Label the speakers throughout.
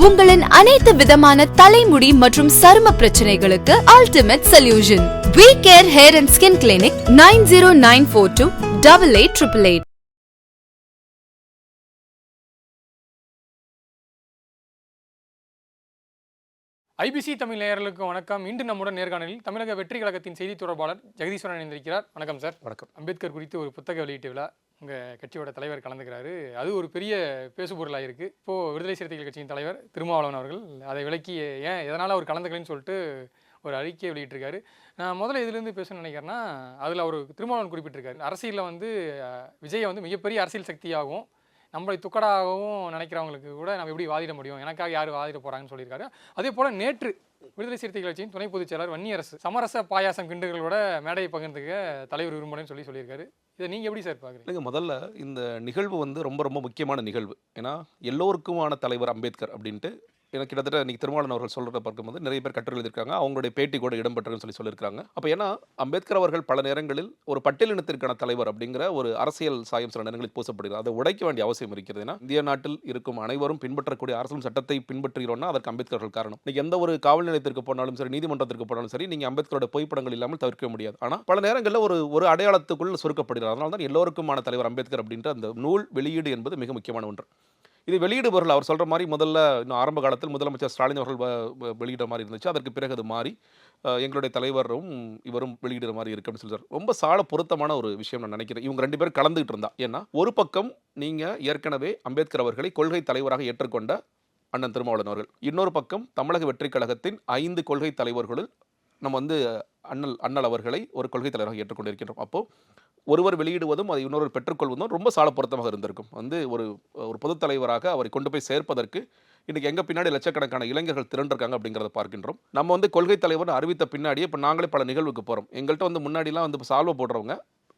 Speaker 1: உங்களின் அனைத்து விதமான தலைமுடி மற்றும் சரும பிரச்சனைகளுக்கு ultimate solution. We Care Hair and Skin Clinic 90942 8888.
Speaker 2: IBC Tamil நேயர்களுக்கு வணக்கம். இன்று நம்முடன் நேர்காணலில் தமிழக வெற்றி கழகத்தின் செய்தி தொடர்பாளர் ஜெகதீஸ்வரன் இணைந்திருக்கிறார். வணக்கம் சார்.
Speaker 3: வணக்கம்.
Speaker 2: அம்பேத்கர் குறித்து ஒரு புத்தக வெளியீட்டு விழா உங்கள் கட்சியோட தலைவர் கலந்துக்கிறாரு. அது ஒரு பெரிய பேசுபொருளாக இருக்குது. இப்போது விடுதலை சிறுத்தைகள் கட்சியின் தலைவர் திருமாவளவன் அவர்கள் அதை விளக்கி எதனால் அவர் கலந்துக்கலன்னு சொல்லிட்டு ஒரு அறிக்கையை வெளியிட்டிருக்காரு. நான் முதல்ல இதிலேருந்து பேசணும்னு நினைக்கிறேன்னா, அதில் அவர் திருமாவளவன் குறிப்பிட்டிருக்காரு, அரசியலில் விஜயை மிகப்பெரிய அரசியல் சக்தியாகவும் நம்மளை துக்கடாகவும் நினைக்கிறவங்களுக்கு கூட நம்ம எப்படி வாதிட முடியும், எனக்காக யார் வாதிட போகிறாங்கன்னு சொல்லியிருக்காரு. அதே போல் நேற்று விடுதலை சிறுத்தைகள் கட்சியின் துணை பொதுச் செயலாளர் வன்னியரசு சமரச பாயாசம் கிண்டுகளோட மேடையை பகிர்ந்துக்க தலைவர் விரும்புகிறேன்னு சொல்லியிருக்காரு. இதை நீங்கள் எப்படி சார் பார்க்குறீங்க?
Speaker 3: முதல்ல இந்த நிகழ்வு ரொம்ப ரொம்ப முக்கியமான நிகழ்வு. ஏன்னா எல்லோருக்குமான தலைவர் அம்பேத்கர் அப்படின்ட்டு எனக்கு கிட்டத்தட்ட இன்றைக்கி திருமாவளவன் அவர்கள் சொல்கிறத பார்க்கும்போது நிறைய பேர் கட்டுரை எழுதியிருக்காங்க. அவங்களுடைய பேட்டி கூட இடம்பெற்றுன்னு சொல்லியிருக்காங்க. அப்போ ஏன்னா அம்பேத்கர் அவர்கள் பல நேரங்களில் ஒரு பட்டியலினத்திற்கான தலைவர் அப்படிங்கிற ஒரு அரசியல் சாயம் சில நேரங்களில் பூசப்படுகிறது. அதை உடைக்க வேண்டிய அவசியம் இருக்கிறது. ஏன்னா இந்திய நாட்டில் இருக்கும் அனைவரும் பின்பற்றக்கூடிய அரசியல் சட்டத்தை பின்பற்றுகிறோம்னா அதற்கு அம்பேத்கர் அவர்கள் காரணம். நீங்கள் எந்த ஒரு காவல் நிலையத்திற்கு போனாலும் சரி, நீதிமன்றத்திற்கு போனாலும் சரி, நீங்கள் அம்பேத்கரோட புகைப்படங்கள் இல்லாமல் தவிர்க்க முடியாது. ஆனால் பல நேரங்களில் ஒரு அடையாளத்துக்குள் சுருக்கப்படுகிறது. அதனால தான் எல்லோருக்குமான தலைவர் அம்பேத்கர் அப்படின்ற அந்த நூல் வெளியீடு என்பது மிக முக்கியமான ஒன்று. இது வெளியிடுபவர்கள் அவர் சொல்கிற மாதிரி முதல்ல இன்னும் ஆரம்ப காலத்தில் முதலமைச்சர் ஸ்டாலின் அவர்கள் வெளியிட மாதிரி இருந்துச்சு. அதற்கு பிறகு அது மாறி எங்களுடைய தலைவரும் இவரும் வெளியிடுற மாதிரி இருக்கு அப்படின்னு சொல்லி ரொம்ப சால பொருத்தமான ஒரு விஷயம் நான் நினைக்கிறேன். இவங்க ரெண்டு பேரும் கலந்துகிட்டு இருந்தா. ஏன்னா ஒரு பக்கம் நீங்கள் ஏற்கனவே அம்பேத்கர் அவர்களை கொள்கை தலைவராக ஏற்றுக்கொண்ட அண்ணன் திருமாவளவன் அவர்கள், இன்னொரு பக்கம் தமிழக வெற்றி கழகத்தின் 5 கொள்கை தலைவர்களுள் நம்ம அண்ணல் அவர்களை ஒரு கொள்கை தலைவராக ஏற்றுக்கொண்டிருக்கின்றோம். அப்போது ஒருவர் வெளியிடுவதும் அதை இன்னொருவர் பெற்றுக்கொள்வதும் ரொம்ப சால பொருத்தமாக இருந்திருக்கும். ஒரு பொதுத் தலைவராக அவரை கொண்டு போய் சேர்ப்பதற்கு இன்றைக்கி எங்கள் பின்னாடி லட்சக்கணக்கான இளைஞர்கள் திரண்டிருக்காங்க அப்படிங்கிறத பார்க்கின்றோம். நம்ம கொள்கை தலைவர் அறிவித்த பின்னாடியே இப்போ நாங்களே பல நிகழ்வுக்கு போகிறோம். எங்கள்கிட்ட முன்னாடிலாம் சால்வை போடுறவங்க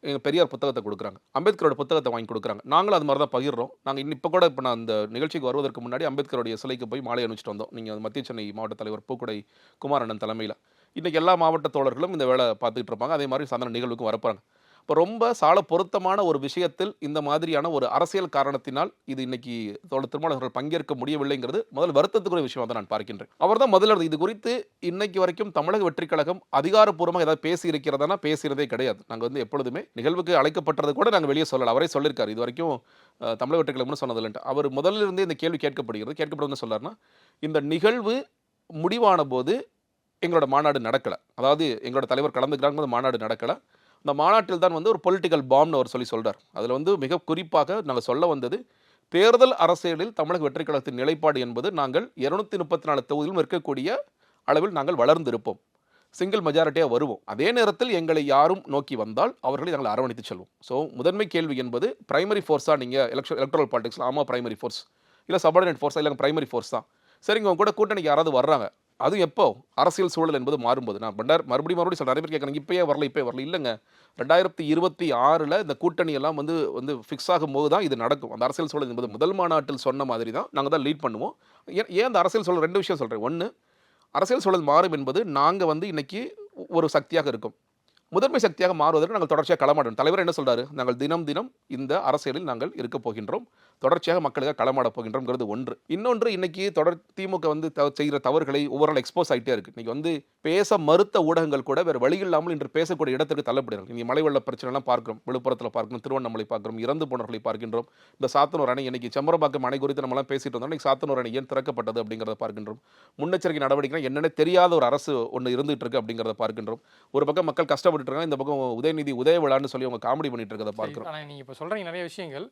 Speaker 3: எங்கள் பெரியார் புத்தகத்தை கொடுக்குறாங்க, அம்பேத்கரோட புத்தகத்தை வாங்கி கொடுக்குறாங்க. நாங்களும் அது மாதிரி தான் பகிர்றோம். நாங்கள் இப்போ கூட நான் அந்த நிகழ்ச்சிக்கு வருவதற்கு முன்னாடி அம்பேத்கருடைய சிலைக்கு போய் மாலை அணிச்சிட்டு வந்தோம். நீங்கள் மத்திய சென்னை மாவட்ட தலைவர் பூக்குடை குமாரண்ணன் தலைமையில் இன்றைக்கி எல்லா மாவட்ட தோழர்களும் இந்த வேலை பார்த்துக்கிட்டு இருப்பாங்க. அதே மாதிரி சாதாரண நிகழ்வுக்கு வரப்போகிறாங்க. இப்போ ரொம்ப சால பொருத்தமான ஒரு விஷயத்தில் இந்த மாதிரியான ஒரு அரசியல் காரணத்தினால் இது இன்னைக்கு திருமாவளவன் பங்கேற்க முடியவில்லைங்கிறது முதல் வருத்தத்துக்குரிய விஷயம் தான் நான் பார்க்கின்றேன். அவர் தான் முதல்ல இது குறித்து இன்னைக்கு வரைக்கும் தமிழக வெற்றி கழகம் அதிகாரப்பூர்வமாக ஏதாவது பேசி இருக்கிறதானா? பேசுகிறதே கிடையாது. நாங்கள் எப்பொழுதுமே நிகழ்வுக்கு அழைக்கப்பட்டது கூட நாங்கள் வெளியே சொல்லலை. அவரே சொல்லியிருக்காரு, இது வரைக்கும் தமிழக வெற்றி கழகம்னு சொன்னதில்லைன்ட்டு. அவர் முதல்ல இருந்தே இந்த கேள்வி கேட்கப்படுவது சொல்லார்னா, இந்த நிகழ்வு முடிவான போது எங்களோட மாநாடு நடக்கலை, அதாவது எங்களோட தலைவர் கலந்துக்கிறாங்க மாநாடு நடக்கலை. இந்த மாநாட்டில் தான் ஒரு பொலிட்டிக்கல் பாம்னு அவர் சொல்கிறார். அதில் மிக குறிப்பாக நாங்கள் சொல்ல வந்தது, தேர்தல் அரசியலில் தமிழக வெற்றி கழகத்தின் நிலைப்பாடு என்பது நாங்கள் 234 தொகுதியிலும் இருக்கக்கூடிய அளவில் நாங்கள் வளர்ந்திருப்போம், சிங்கிள் மெஜாரிட்டியாக வருவோம். அதே நேரத்தில் எங்களை யாரும் நோக்கி வந்தால் அவர்களை நாங்கள் அரவணைத்து செல்வோம். ஸோ முதன்மை கேள்வி என்பது பிரைமரி ஃபோர்ஸாக நீங்கள் எலக்ட்ரல் பாலிடிக்ஸில் ஆமாம் பிரைமரி ஃபோர்ஸ் இல்லை சபார்டினேட் ஃபோர்ஸாக இல்லை பிரைமரி ஃபோர்ஸ் தான். சரிங்க, உங்க கூட கூட்டணிக்கு யாராவது வர்றாங்க, அது எப்போ அரசியல் சூழல் என்பது மாறும்போது. நான் மறுபடியும் சொல்ல நிறைய பேர் கேட்குறாங்க, இப்போயே வரல இல்லைங்க. 2026 இந்த கூட்டணி எல்லாம் ஃபிக்ஸ் ஆகும்போது தான் இது நடக்கும். அந்த அரசியல் சூழல் என்பது முதல் மாநாட்டில் சொன்ன மாதிரி தான் நாங்கள் தான் லீட் பண்ணுவோம். ஏன் அந்த அரசியல் சூழல் 2 விஷயம் சொல்கிறேன். ஒன்று, அரசியல் சூழல் மாறும் என்பது நாங்கள் இன்னைக்கு ஒரு சக்தியாக இருக்கும், முதன்மை சக்தியாக மாறுவதற்கு நாங்கள் தொடர்ச்சியாக களமாடணும். தலைவர் என்ன சொல்கிறாரு, நாங்கள் தினம் இந்த அரசியலில் நாங்கள் இருக்க போகின்றோம், தொடர்ச்சியாக மக்களுக்காக களமாட போகின்றோம்ங்கிறது ஒன்று. இன்னொன்று, இன்னைக்கு திமுக செய்கிற தவறுகளை ஒவ்வொரு நாள் எக்ஸ்போஸ் ஆகிட்டே இருக்குது. இன்னைக்கு பேச மறுத்த ஊடகங்கள் கூட வேறு வழி இல்லாமல் இன்று பேசக்கூடிய இடத்திற்கு தள்ளப்படுகிறாங்க. இங்கே மழை வெள்ள பிரச்சனைலாம் பார்க்கிறோம், விழுப்புரத்தில் பார்க்கிறோம், திருவண்ணாமலை பார்க்கிறோம், இறந்து போனவர்களை பார்க்கின்றோம். இந்த சாத்தனூர் அணை, இன்னைக்கு செம்பரம்பாக்கம் அணை குறித்து நம்மளாம் பேசிட்டு இருந்தோம். இன்னைக்கு சாத்தனூர் அணை ஏன் திறக்கப்பட்டது அப்படிங்கிறத பார்க்கின்றோம். முன்னெச்சரிக்கை நடவடிக்கை என்னென்ன தெரியாத ஒரு அரசு ஒன்று இருந்துகிட்டு இருக்கு அப்படிங்கிறத பார்க்கின்றோம். ஒரு பக்கம் மக்கள் கஷ்டப்பட்டு இருக்காங்க, இந்த பக்கம் உதயநிதி உதய விழான்னு சொல்லி அவங்க காமெடி பண்ணிட்டு இருக்கிறத பார்க்கிறோம்.
Speaker 2: ஆனால் நீங்கள் இப்போ சொல்கிறீங்க நிறைய விஷயங்கள்.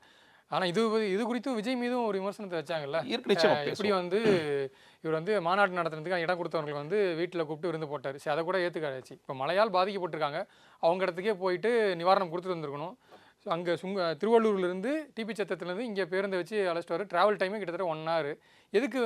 Speaker 2: ஆனால் இது குறித்து விஜய் மீதும் ஒரு விமர்சனத்தை வச்சாங்கல்ல. எப்படி இவர் மாநாட்டு நடத்துறதுக்கு இடம் கொடுத்தவங்களுக்கு வீட்டில் கூப்பிட்டு விருந்து போட்டார். சரி, அதை கூட ஏற்றுக்காச்சு. இப்போ மழையால் பாதிக்கப்பட்டிருக்காங்க, அவங்க இடத்துக்கே போயிட்டு நிவாரணம் கொடுத்துட்டு வந்துருக்கணும். ஸோ அங்கே திருவள்ளூர்லேருந்து டிபி சத்திரத்துலேருந்து இங்கே பேருந்தை வச்சு அழைச்சிட்டு வர ட்ராவல் டைமே கிட்டத்தட்ட 1 hour. எதுக்கு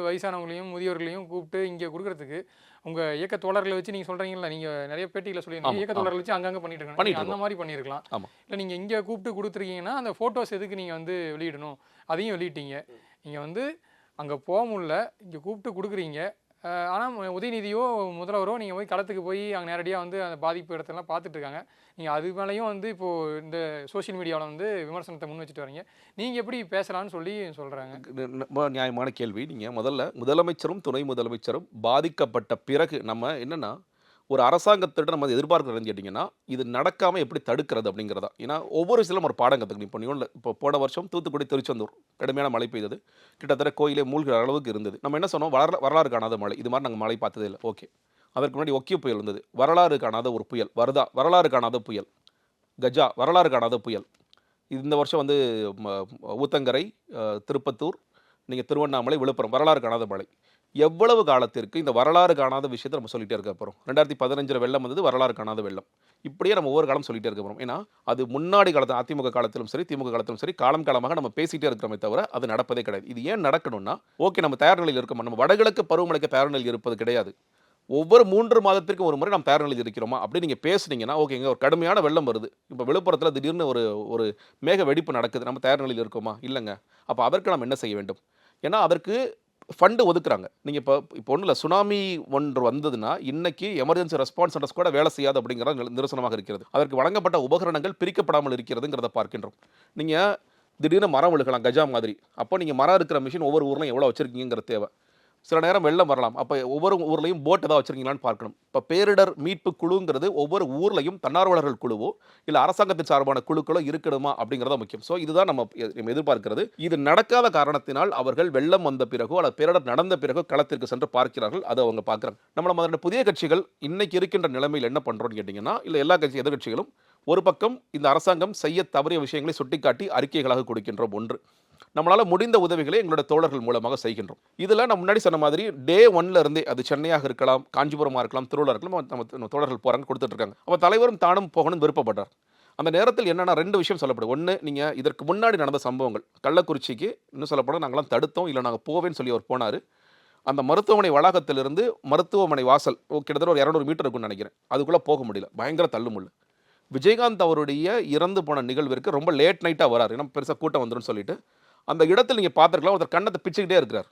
Speaker 2: வயசானவங்களையும் முதியோர்களையும் கூப்பிட்டு இங்கே கொடுக்குறதுக்கு உங்கள் இயக்க தோழர்களை வச்சு நீங்கள் சொல்கிறீங்களா, நீங்கள் நிறைய பேட்டியில் சொல்லியிருந்தீங்க இயக்க தோழர்களை வச்சு அங்கங்கே பண்ணிட்டு இருக்காங்க, அந்த மாதிரி பண்ணியிருக்கலாம். இல்லை நீங்கள் இங்கே கூப்பிட்டு கொடுத்துருக்கீங்கன்னா அந்த ஃபோட்டோஸ் எதுக்கு நீங்கள் வெளியிடணும், அதையும் வெளியிட்டீங்க. நீங்கள் அங்கே போக முடியல, இங்கே கூப்பிட்டு கொடுக்குறீங்க, ஆனால் உதயநிதியோ முதல்வரோ நீங்கள் போய் களத்துக்கு போய் அங்கே நேரடியாக வந்து அந்த பாதிப்பு இடத்தெல்லாம் பார்த்துட்டு இருக்காங்க. நீங்கள் அது மேலேயும் வந்து இப்போது இந்த சோஷியல் மீடியாவில் வந்து விமர்சனத்தை முன் வச்சுட்டு வரீங்க. நீங்கள் எப்படி பேசலாம்னு சொல்லி சொல்கிறாங்க.
Speaker 3: ரொம்ப நியாயமான கேள்வி. நீங்கள் முதலமைச்சரும் துணை முதலமைச்சரும் பாதிக்கப்பட்ட பிறகு நம்ம என்னென்னா ஒரு அரசாங்கத்திட்ட நம்ம எதிர்பார்க்கிறதுன்னு கேட்டிங்கன்னா இது நடக்காமல் எப்படி தடுக்கிறது அப்படிங்கிறதா. ஏன்னா ஒவ்வொரு சிலம் ஒரு பாடம் கற்றுக்கணும். இப்போ நீங்கள் இப்போ போன வருஷம் தூத்துக்குடி திருச்செந்தூர் கடுமையான மழை பெய்தது, கிட்டத்தட்ட கோயிலே மூழ்கிற அளவுக்கு இருந்தது. நம்ம என்ன சொன்னோம், வரலாறு காணாத மழை, இது மாதிரி நாங்கள் மழை பார்த்ததே இல்லை. ஓகே, அதற்கு முன்னாடி ஒக்கிய புயல் இருந்தது, வரலாறு காணாத ஒரு புயல். வருதா, வரலாறு காணாத புயல். கஜா, வரலாறு காணாத புயல். இந்த வருஷம் வந்து ஊத்தங்கரை, திருப்பத்தூர், நீங்கள் திருவண்ணாமலை, விழுப்புரம், வரலாறு காணாத மழை. எவ்வளவு காலத்திற்கு இந்த வரலாறு காணாத விஷயத்தை நம்ம சொல்லிட்டே இருக்க போகிறோம்? 2015 வெள்ளம் வந்தது, வரலாறு காணாத வெள்ளம். இப்படியே நம்ம ஒவ்வொரு காலம் சொல்லிட்டே இருக்க போகிறோம். ஏன்னா அது முன்னாடி காலத்தில் அதிமுக காலத்திலும் சரி திமுக காலத்திலும் சரி காலம் காலமாக நம்ம பேசிகிட்டே இருக்கிறோமே தவிர அது நடப்பதே கிடையாது. இது ஏன் நடக்கணும்னா, ஓகே நம்ம தயார் நிலையில் இருக்கோம், நம்ம வடகிழக்கு பருவமழைக்கு தயார் நிலையில் இருப்பது கிடையாது. ஒவ்வொரு 3 மாதத்திற்கு ஒரு முறை நம்ம தயார் நிலையில் இருக்கிறோமா அப்படி நீங்கள் பேசுனீங்கன்னா ஓகேங்க. ஒரு கடுமையான வெள்ளம் வருது, இப்போ விழுப்புரத்தில் திடீர்னு ஒரு மேக வெடிப்பு நடக்குது, நம்ம தயார் நிலையில் இருக்கோமா? இல்லைங்க. அப்போ அதற்கு நம்ம என்ன செய்ய வேண்டும்? ஏன்னா அதற்கு ஃபண்டு ஒதுக்குறாங்க. நீங்கள் இப்போ ஒன்றும் இல்லை, சுனாமி ஒன்று வந்ததுன்னா இன்னைக்கு எமர்ஜென்சி ரெஸ்பான்ஸ் சென்டர்ஸ் கூட வேலை செய்யாது அப்படிங்கிறத நிரசனமாக இருக்கிறது. அதற்கு வழங்கப்பட்ட உபகரணங்கள் பிரிக்கப்படாமல் இருக்கிறதுங்கிறத பார்க்கின்றோம். நீங்கள் திடீர்னு மரம் விழுகலாம் கஜா மாதிரி. அப்போ நீங்கள் மரம் இருக்கிற மிஷின் ஒவ்வொரு ஊர்லையும் எவ்வளோ வச்சுருக்கீங்கிற தேவை. சில நேரம் வெள்ளம் வரலாம், அப்போ ஒவ்வொரு ஊர்லையும் போட் ஏதாவது வச்சுருக்கீங்களான்னு பார்க்கணும். இப்போ பேரிடர் மீட்பு குழுங்கிறது ஒவ்வொரு ஊர்லையும் தன்னார்வலர்கள் குழுவோ இல்லை அரசாங்கத்தின் சார்பான குழுக்களோ இருக்கணுமா அப்படிங்கிறத முக்கியம். ஸோ இதுதான் நம்ம எதிர்பார்க்கிறது. இது நடக்காத காரணத்தினால் அவர்கள் வெள்ளம் வந்த பிறகோ அல்லது பேரிடர் நடந்த பிறகோ களத்திற்கு சென்று பார்க்கிறார்கள், அதை அவங்க பார்க்குறாங்க. நம்மள புதிய கட்சிகள் இன்னைக்கு இருக்கின்ற நிலைமையில் என்ன பண்ணுறோன்னு கேட்டிங்கன்னா, இல்லை எல்லா எதிர்கட்சிகளும் ஒரு பக்கம் இந்த அரசாங்கம் செய்ய தவறிய விஷயங்களை சுட்டிக்காட்டி அறிக்கைகளாக கொடுக்கின்றோம். ஒன்று, நம்மளால் முடிந்த உதவிகளை எங்களோட தோழர்கள் மூலமாக செய்கின்றோம். இதில் நான் முன்னாடி சொன்ன மாதிரி டே 1ல இருந்தே, அது சென்னையாக இருக்கலாம், காஞ்சிபுரமாக இருக்கலாம், திருவள்ளூர் இருக்கலாம், நம்ம தோழர்கள் போகிறாங்க, கொடுத்துட்டு இருக்காங்க. அப்போ தலைவரும் தானும் போகணும்னு விருப்பப்பட்டார். அந்த நேரத்தில் என்னென்னா 2 விஷயம் சொல்லப்படும். ஒன்று, நீங்கள் இதற்கு முன்னாடி நடந்த சம்பவங்கள், கள்ளக்குறிச்சிக்கு இன்னும் சொல்லப்படும் நாங்களாம் தடுத்தோம், இல்லை நாங்கள் போவேன்னு சொல்லி அவர் போனார். அந்த மருத்துவமனை வளாகத்திலிருந்து மருத்துவமனை வாசல் கிட்டத்தட்ட ஒரு 200 மீட்டர் இருக்குன்னு நினைக்கிறேன், அதுக்குள்ளே போக முடியல, பயங்கர தள்ளுமுள்ளு. விஜயகாந்த் அவருடைய இறந்து போன நிகழ்விற்கு ரொம்ப லேட் நைட்டாக வராரு, ஏன்னா பெருசாக கூட்டம் வந்துடும் சொல்லிட்டு. அந்த இடத்தில் நீங்கள் பார்த்துருக்கலாம், ஒருத்தர் கண்ணத்தை பிச்சுக்கிட்டே இருக்கிறார்.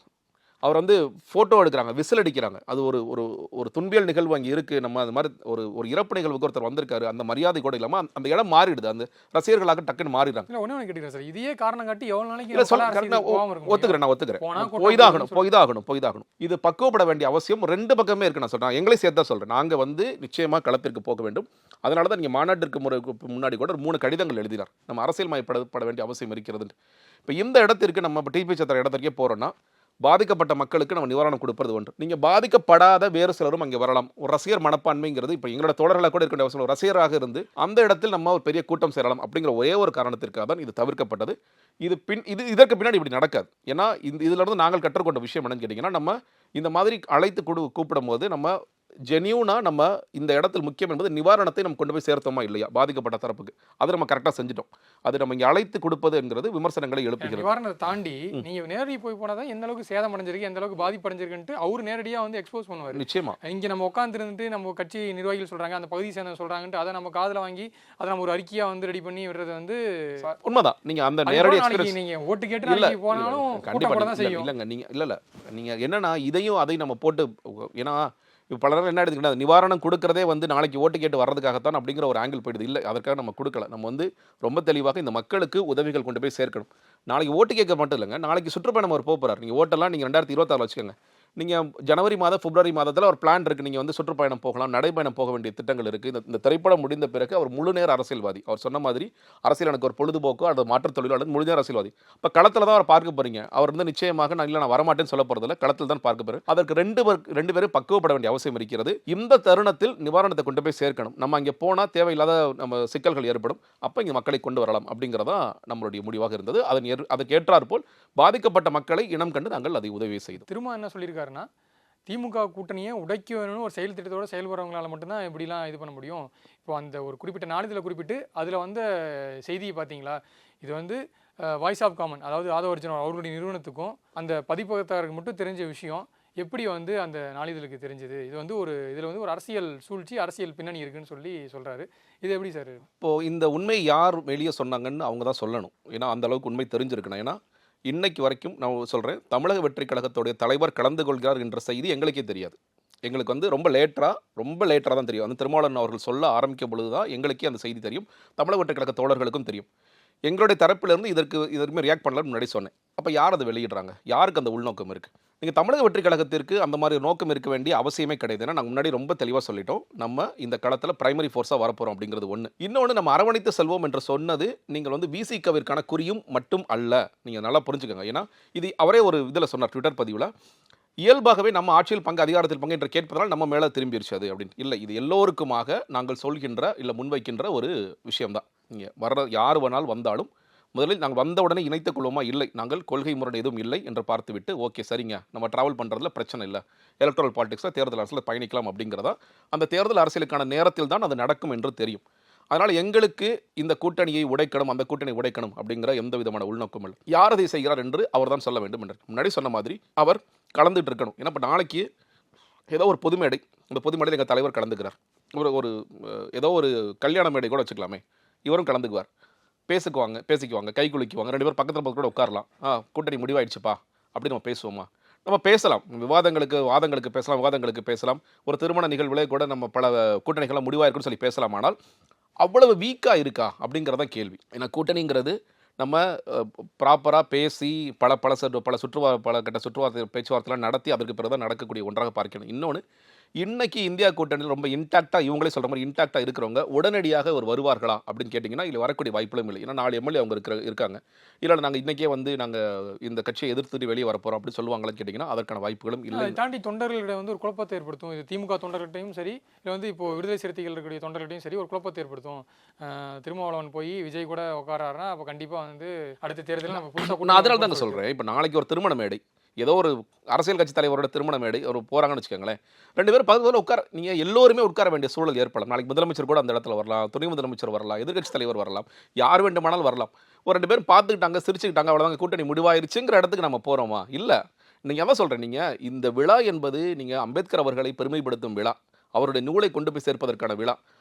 Speaker 3: அவர் வந்து ஃபோட்டோ எடுக்கிறாங்க, விசில் அடிக்கிறாங்க. அது ஒரு ஒரு ஒரு துன்பியல் நிகழ்வு அங்கே இருக்குது. நம்ம அது மாதிரி ஒரு இறப்பு நிகழ்வுக்கு ஒருத்தர் வந்திருக்காரு, அந்த மரியாதை கூட இல்லாமல் அந்த இடம் மாறிடுது, அந்த ரசிகர்களாக டக்குன்னு மாறிடுறாங்க.
Speaker 2: இல்லை ஒன்று கேட்குறேன் சார், இதையே காரணம் காட்டி எவ்வளோ நாளைக்கு
Speaker 3: ஒத்துக்கிறேன். போய் தான் ஆகணும். இது பக்குவப்பட வேண்டிய அவசியம் 2 பக்கமே இருக்கு. நான் சொல்கிறேன், எங்களை சேர்த்து தான் சொல்கிறேன். நாங்கள் வந்து நிச்சயமாக களத்திற்கு போக வேண்டும். அதனால தான் நீங்கள் மாநாட்டிற்கு முன்னாடி கூட 3 கடிதங்கள் எழுதினார், நம்ம அரசியல் மயப்பட வேண்டிய அவசியம் இருக்கிறது. இப்போ இந்த இடத்திற்கு நம்ம இப்போ டிபி சத்திர இடத்திற்கே போகிறோன்னா, பாதிக்கப்பட்ட மக்களுக்கு நம்ம நிவாரணம் கொடுப்பது ஒன்று. நீங்கள் பாதிக்கப்படாத வேறு சிலரும் அங்கே வரலாம். ஒரு ரசிகர் மனப்பான்மைங்கிறது இப்போ எங்களோட தோழர்களாக கூட இருக்கின்ற அவசியம். ரசிகராக இருந்து அந்த இடத்தில் நம்ம ஒரு பெரிய கூட்டம் சேரலாம் அப்படிங்கிற ஒரே ஒரு காரணத்திற்காக தான் இது தவிர்க்கப்பட்டது. இதற்கு பின்னாடி இப்படி நடக்காது. ஏன்னா இதிலிருந்து நாங்கள் கற்றுக்கொண்ட விஷயம் என்னன்னு கேட்டிங்கன்னா, நம்ம இந்த மாதிரி அழைத்து கூப்பிடும் போது நம்ம ஜென்யூனாக நம்ம இந்த இடத்தில் முக்கியம் என்பது நிவாரணத்தை நம்ம கொண்டு போய் சேர்த்தோமா இல்லையா பாதிக்கப்பட்ட தரப்புக்கு, அதை நம்ம கரெக்டாக செஞ்சிட்டோம். அது நம்ம இங்கே அழைத்து கொடுப்பதுங்கிறது விமர்சனங்களை எழுப்புகிறது.
Speaker 2: நிவாரணத்தை தாண்டி நீங்கள் நேரடி போய் போனால் தான் எந்த அளவுக்கு சேதம் அடைஞ்சிருக்கு, எந்த அளவுக்கு பாதிப்பு அடைஞ்சிருக்குன்ட்டு அவர் நேரடியாக வந்து எக்ஸ்போஸ் பண்ணுவார்.
Speaker 3: நிச்சயமா
Speaker 2: இங்கே நம்ம உட்காந்துருந்துட்டு நம்ம கட்சி நிர்வாகிகள் சொல்கிறாங்க, அந்த பகுதி சேர்ந்த சொல்கிறாங்கன்ட்டு அதை நம்ம காதில் வாங்கி அதை நம்ம ஒரு அறிக்கையாக வந்து ரெடி பண்ணி விடுறது வந்து உண்மைதான்.
Speaker 3: நீங்கள் அந்த நேரடி
Speaker 2: நீங்கள் ஓட்டு கேட்டு இல்லை போனாலும் கண்டிப்பாக தான் செய்யும்.
Speaker 3: இல்லைங்க, நீங்கள் இல்லை நீங்கள் என்னன்னா இதையும் அதை நம்ம போட்டு, ஏன்னா இப்போ பலரும் என்ன எடுத்துக்கிட்டா நிவாரணம் கொடுக்குறதே வந்து நாளைக்கு ஓட்டு கேட்டு வர்றதுக்காகத்தான் அப்படிங்கிற ஒரு ஆங்கிள் போயிடுது. இல்லை, அதற்காக நம்ம கொடுக்கல. நம்ம வந்து ரொம்ப தெளிவாக இந்த மக்களுக்கு உதவிகள் கொண்டு போய் சேர்க்கணும். நாளைக்கு ஓட்டு கேட்க மட்டும் இல்லைங்க, நாளைக்கு சுற்றுப்பயணம் அவர் போகிறார். நீங்கள் ஓட்டெல்லாம் நீங்கள் 2026 வச்சுக்கோங்க. நீங்கள் ஜனவரி மாதம் பிப்ரவரி மாதத்தில் ஒரு பிளான் இருக்குது, நீங்கள் வந்து சுற்றுப்பயணம் போகலாம், நடைப்பயணம் போக வேண்டிய திட்டங்கள் இருக்குது. இந்த திரைப்படம் முடிந்த பிறகு அவர் முழு நேர அரசியல்வாதி. அவர் சொன்ன மாதிரி அரசியல் எனக்கு ஒரு பொழுதுபோக்கோ அல்லது மாற்றுத் தொழிலோ அல்லது முழு நேர அரசியல்வாதி. இப்போ களத்தில் தான் அவர் பார்க்க போகிறீங்க. அவர் வந்து நிச்சயமாக நான் வரமாட்டேன்னு சொல்ல போகிறதில்ல, களத்தில் தான் பார்க்க போகிறேன். அதற்கு ரெண்டு பேரும் பக்குவப்பட வேண்டிய அவசியம் இருக்கிறது. இந்த தருணத்தில் நிவாரணத்தை கொண்டு போய் சேர்க்கணும். நம்ம அங்கே போனால் தேவையில்லாத நம்ம சிக்கல்கள் ஏற்படும். அப்போ இங்கே மக்களை கொண்டு வரலாம் அப்படிங்கிறதா நம்மளுடைய முடிவாக இருந்தது. அதுக்கு ஏற்றாற் போல் பாதிக்கப்பட்ட மக்களை இனம் கண்டு நாங்கள் அதை உதவி செய்தோம்.
Speaker 2: திரும்ப என்ன சொல்லியிருக்காருன்னா, திமுக கூட்டணியை உடைக்க வேணும்னு ஒரு செயல் திட்டத்தோடு செயல்படுறவங்களால மட்டும்தான் இப்படிலாம் இது பண்ண முடியும். இப்போ அந்த ஒரு குறிப்பிட்ட நாளிதழை குறிப்பிட்டு அதில் வந்து செய்தியை பார்த்தீங்களா, இது வந்து வாய்ஸ் ஆஃப் காமன், அதாவது ஆதவர்ஜன் அவர்களுடைய நிறுவனத்துக்கும் அந்த பதிப்பகத்தாருக்கு மட்டும் தெரிஞ்ச விஷயம் எப்படி வந்து அந்த நாளிதழுக்கு தெரிஞ்சது, இது வந்து இதில் வந்து ஒரு அரசியல் சூழ்ச்சி, அரசியல் பின்னணி இருக்குன்னு சொல்கிறாரு. இது எப்படி சார்?
Speaker 3: இப்போது இந்த உண்மை யார் வெளியே சொன்னாங்கன்னு அவங்க தான் சொல்லணும். ஏன்னா அந்த அளவுக்கு உண்மை தெரிஞ்சிருக்கணும். ஏன்னா இன்னைக்கு வரைக்கும் நான் சொல்கிறேன், தமிழக வெற்றி கழகத்துடைய தலைவர் கலந்து கொள்கிறார் என்ற செய்தி எங்களுக்கே தெரியாது. எங்களுக்கு வந்து ரொம்ப லேட்டராக தான் தெரியும். அந்த திருமாவளவன் அவர்கள் சொல்ல ஆரம்பிக்கும் பொழுது தான் எங்களுக்கே அந்த செய்தி தெரியும். தமிழக வெற்றி கழக தோழர்களுக்கும் தெரியும். எங்களுடைய தரப்பிலிருந்து இதற்கு ரியாக்ட் பண்ணலாம்னு முன்னாடி சொன்னேன். அப்போ யார் அதை வெளியிடுறாங்க? யாருக்கு அந்த உள்நோக்கம் இருக்குது? நீங்கள் தமிழக வெற்றி கழகத்திற்கு அந்த மாதிரி நோக்கம் இருக்க வேண்டிய அவசியமே கிடையாது. ஏன்னா நாங்கள் முன்னாடி ரொம்ப தெளிவாக சொல்லிட்டோம், நம்ம இந்த களத்தில் பிரைமரி ஃபோர்ஸாக வரப்போகிறோம் அப்படிங்கிறது ஒன்று. இன்னொன்று, நம்ம அரவணைத்து செல்வோம் என்று சொன்னது நீங்கள் வந்து விசிகவிற்கான குறியும் மட்டும் அல்ல. நீங்கள் நல்லா புரிஞ்சுக்கோங்க. ஏன்னா இது அவரே ஒரு இதில் சொன்னார், ட்விட்டர் பதிவில், இயல்பாகவே நம்ம ஆட்சியில் பங்கு, அதிகாரத்தில் பங்கு என்று கேட்பதனால் நம்ம மேலே திரும்பிடுச்சு அது அப்படின்னு. இல்லை, இது எல்லோருக்குமாக நாங்கள் சொல்கின்ற இல்லை முன்வைக்கின்ற ஒரு விஷயம்தான். நீங்கள் வர்ற யார் வேணாலும் வந்தாலும் முதலில் நாங்கள் வந்த உடனே இணைத்துக் கொள்வோமா? இல்லை, நாங்கள் கொள்கை முரண் எதுவும் இல்லை என்று பார்த்துவிட்டு ஓகே சரிங்க, நம்ம ட்ராவல் பண்ணுறதுல பிரச்சனை இல்லை, எலக்ட்ரல் பாலிடிக்ஸில் தேர்தல் அரசியல் பயணிக்கலாம் அப்படிங்கிறதா. அந்த தேர்தல் அரசியலுக்கான நேரத்தில் தான் அது நடக்கும் என்று தெரியும். அதனால் எங்களுக்கு இந்த கூட்டணியை உடைக்கணும், அந்த கூட்டணியை உடைக்கணும் அப்படிங்கிற எந்த விதமான உள்நோக்கம் இல்லை. யார் அதை செய்கிறார் என்று அவர் தான் சொல்ல வேண்டும் என்று முன்னாடி சொன்ன மாதிரி அவர் கலந்துட்டு இருக்கணும். ஏன்னா இப்போ நாளைக்கு ஏதோ ஒரு பொது மேடை, இந்த பொது மேடையில் எங்கள் தலைவர் கலந்துக்கிறார். ஒரு ஏதோ ஒரு கல்யாண மேடை கூட வச்சுக்கலாமே, இவரும் கலந்துக்குவார். பேசிக்குவாங்க, கை குலுக்குவாங்க, 2 பேர் பக்கத்தில் கூட உட்காரலாம். கூட்டணி முடிவாயிடுச்சுப்பா அப்படின்னு நம்ம பேசுவோமா? நம்ம பேசலாம், வாதங்களுக்கு பேசலாம். ஒரு திருமண நிகழ்வுகளே கூட நம்ம பல கூட்டணிகள்லாம் முடிவாயிருக்குன்னு சொல்லி பேசலாம். ஆனால் அவ்வளவு வீக்காக இருக்கா அப்படிங்கிறதான் கேள்வி. ஏன்னா கூட்டணிங்கிறது நம்ம ப்ராப்பராக பேசி பல கட்ட சுற்றுவார்த்தை பேச்சுவார்த்தைலாம் நடத்தி அதற்கு பிறகு தான் நடக்கக்கூடிய ஒன்றாக பார்க்கணும். இன்னொன்று, இன்னைக்கு இந்தியா கூட்டணியில் ரொம்ப இன்டாக்டாக, இவங்களே சொல்கிற மாதிரி இன்டாக்டாக இருக்கிறவங்க உடனடியாக ஒரு வருவார்களா அப்படின்னு கேட்டிங்கன்னா இல்லை, வரக்கூடிய வாய்ப்புகளும் இல்லை. ஏன்னா 4 எம்எல்ஏ அவங்க இருக்காங்க. இல்லை நாங்கள் இன்றைக்கே வந்து நாங்கள் இந்த கட்சியை எதிர்த்துட்டு வெளியே வரப்போகிறோம் அப்படின்னு சொல்லுவாங்களான்னு கேட்டிங்கன்னா அதற்கான வாய்ப்புகளும் இல்லை.
Speaker 2: தாண்டி தொண்டர்களிடம் வந்து ஒரு குழப்பத்தை ஏற்படுத்தும். இது திமுக தொண்டர்கிட்டையும் சரி, இல்லை வந்து இப்போ விடுதலை சிறுத்தைகள் இருக்கக்கூடிய தொண்டர்கிட்டையும் சரி ஒரு குழப்பத்தை ஏற்படுத்தும். திருமாவளவன் போய் விஜய் கூட உட்காராருன்னா அப்போ கண்டிப்பாக வந்து அடுத்த தேர்தலில் நம்ம புதுசாக.
Speaker 3: நான் அதனால தாங்க சொல்கிறேன், இப்போ நாளைக்கு ஒரு திருமண மேடை, ஏதோ ஒரு அரசியல் கட்சி தலைவரோட திருமண மேடை ஒரு போகிறாங்கன்னு வச்சுக்கோங்களேன், 2 பேரும் பக்கத்தில் நீங்கள் எல்லோருமே உட்கார வேண்டிய சூழல் ஏற்படலாம். நாளைக்கு முதலமைச்சர் கூட அந்த இடத்துல வரலாம், துணை முதலமைச்சர் வரலாம், எதிர்கட்சி தலைவர் வரலாம், யார் வேண்டுமானாலும் வரலாம். ஒரு 2 பேரும் பார்த்துக்கிட்டாங்க, சிரிச்சுக்கிட்டாங்க, அவ்வளோதாங்க, கூட்டணி முடிவாயிருச்சுங்கிற இடத்துக்கு நம்ம போகிறோமா? இல்லை. நீங்கள் எவ்வளோ சொல்கிறேன், நீங்கள் இந்த விழா என்பது நீங்கள் அம்பேத்கர் அவர்களை பெருமைப்படுத்தும் விழா, அவருடைய நூலை கொண்டு போய் சேர்ப்பதற்கான விழா.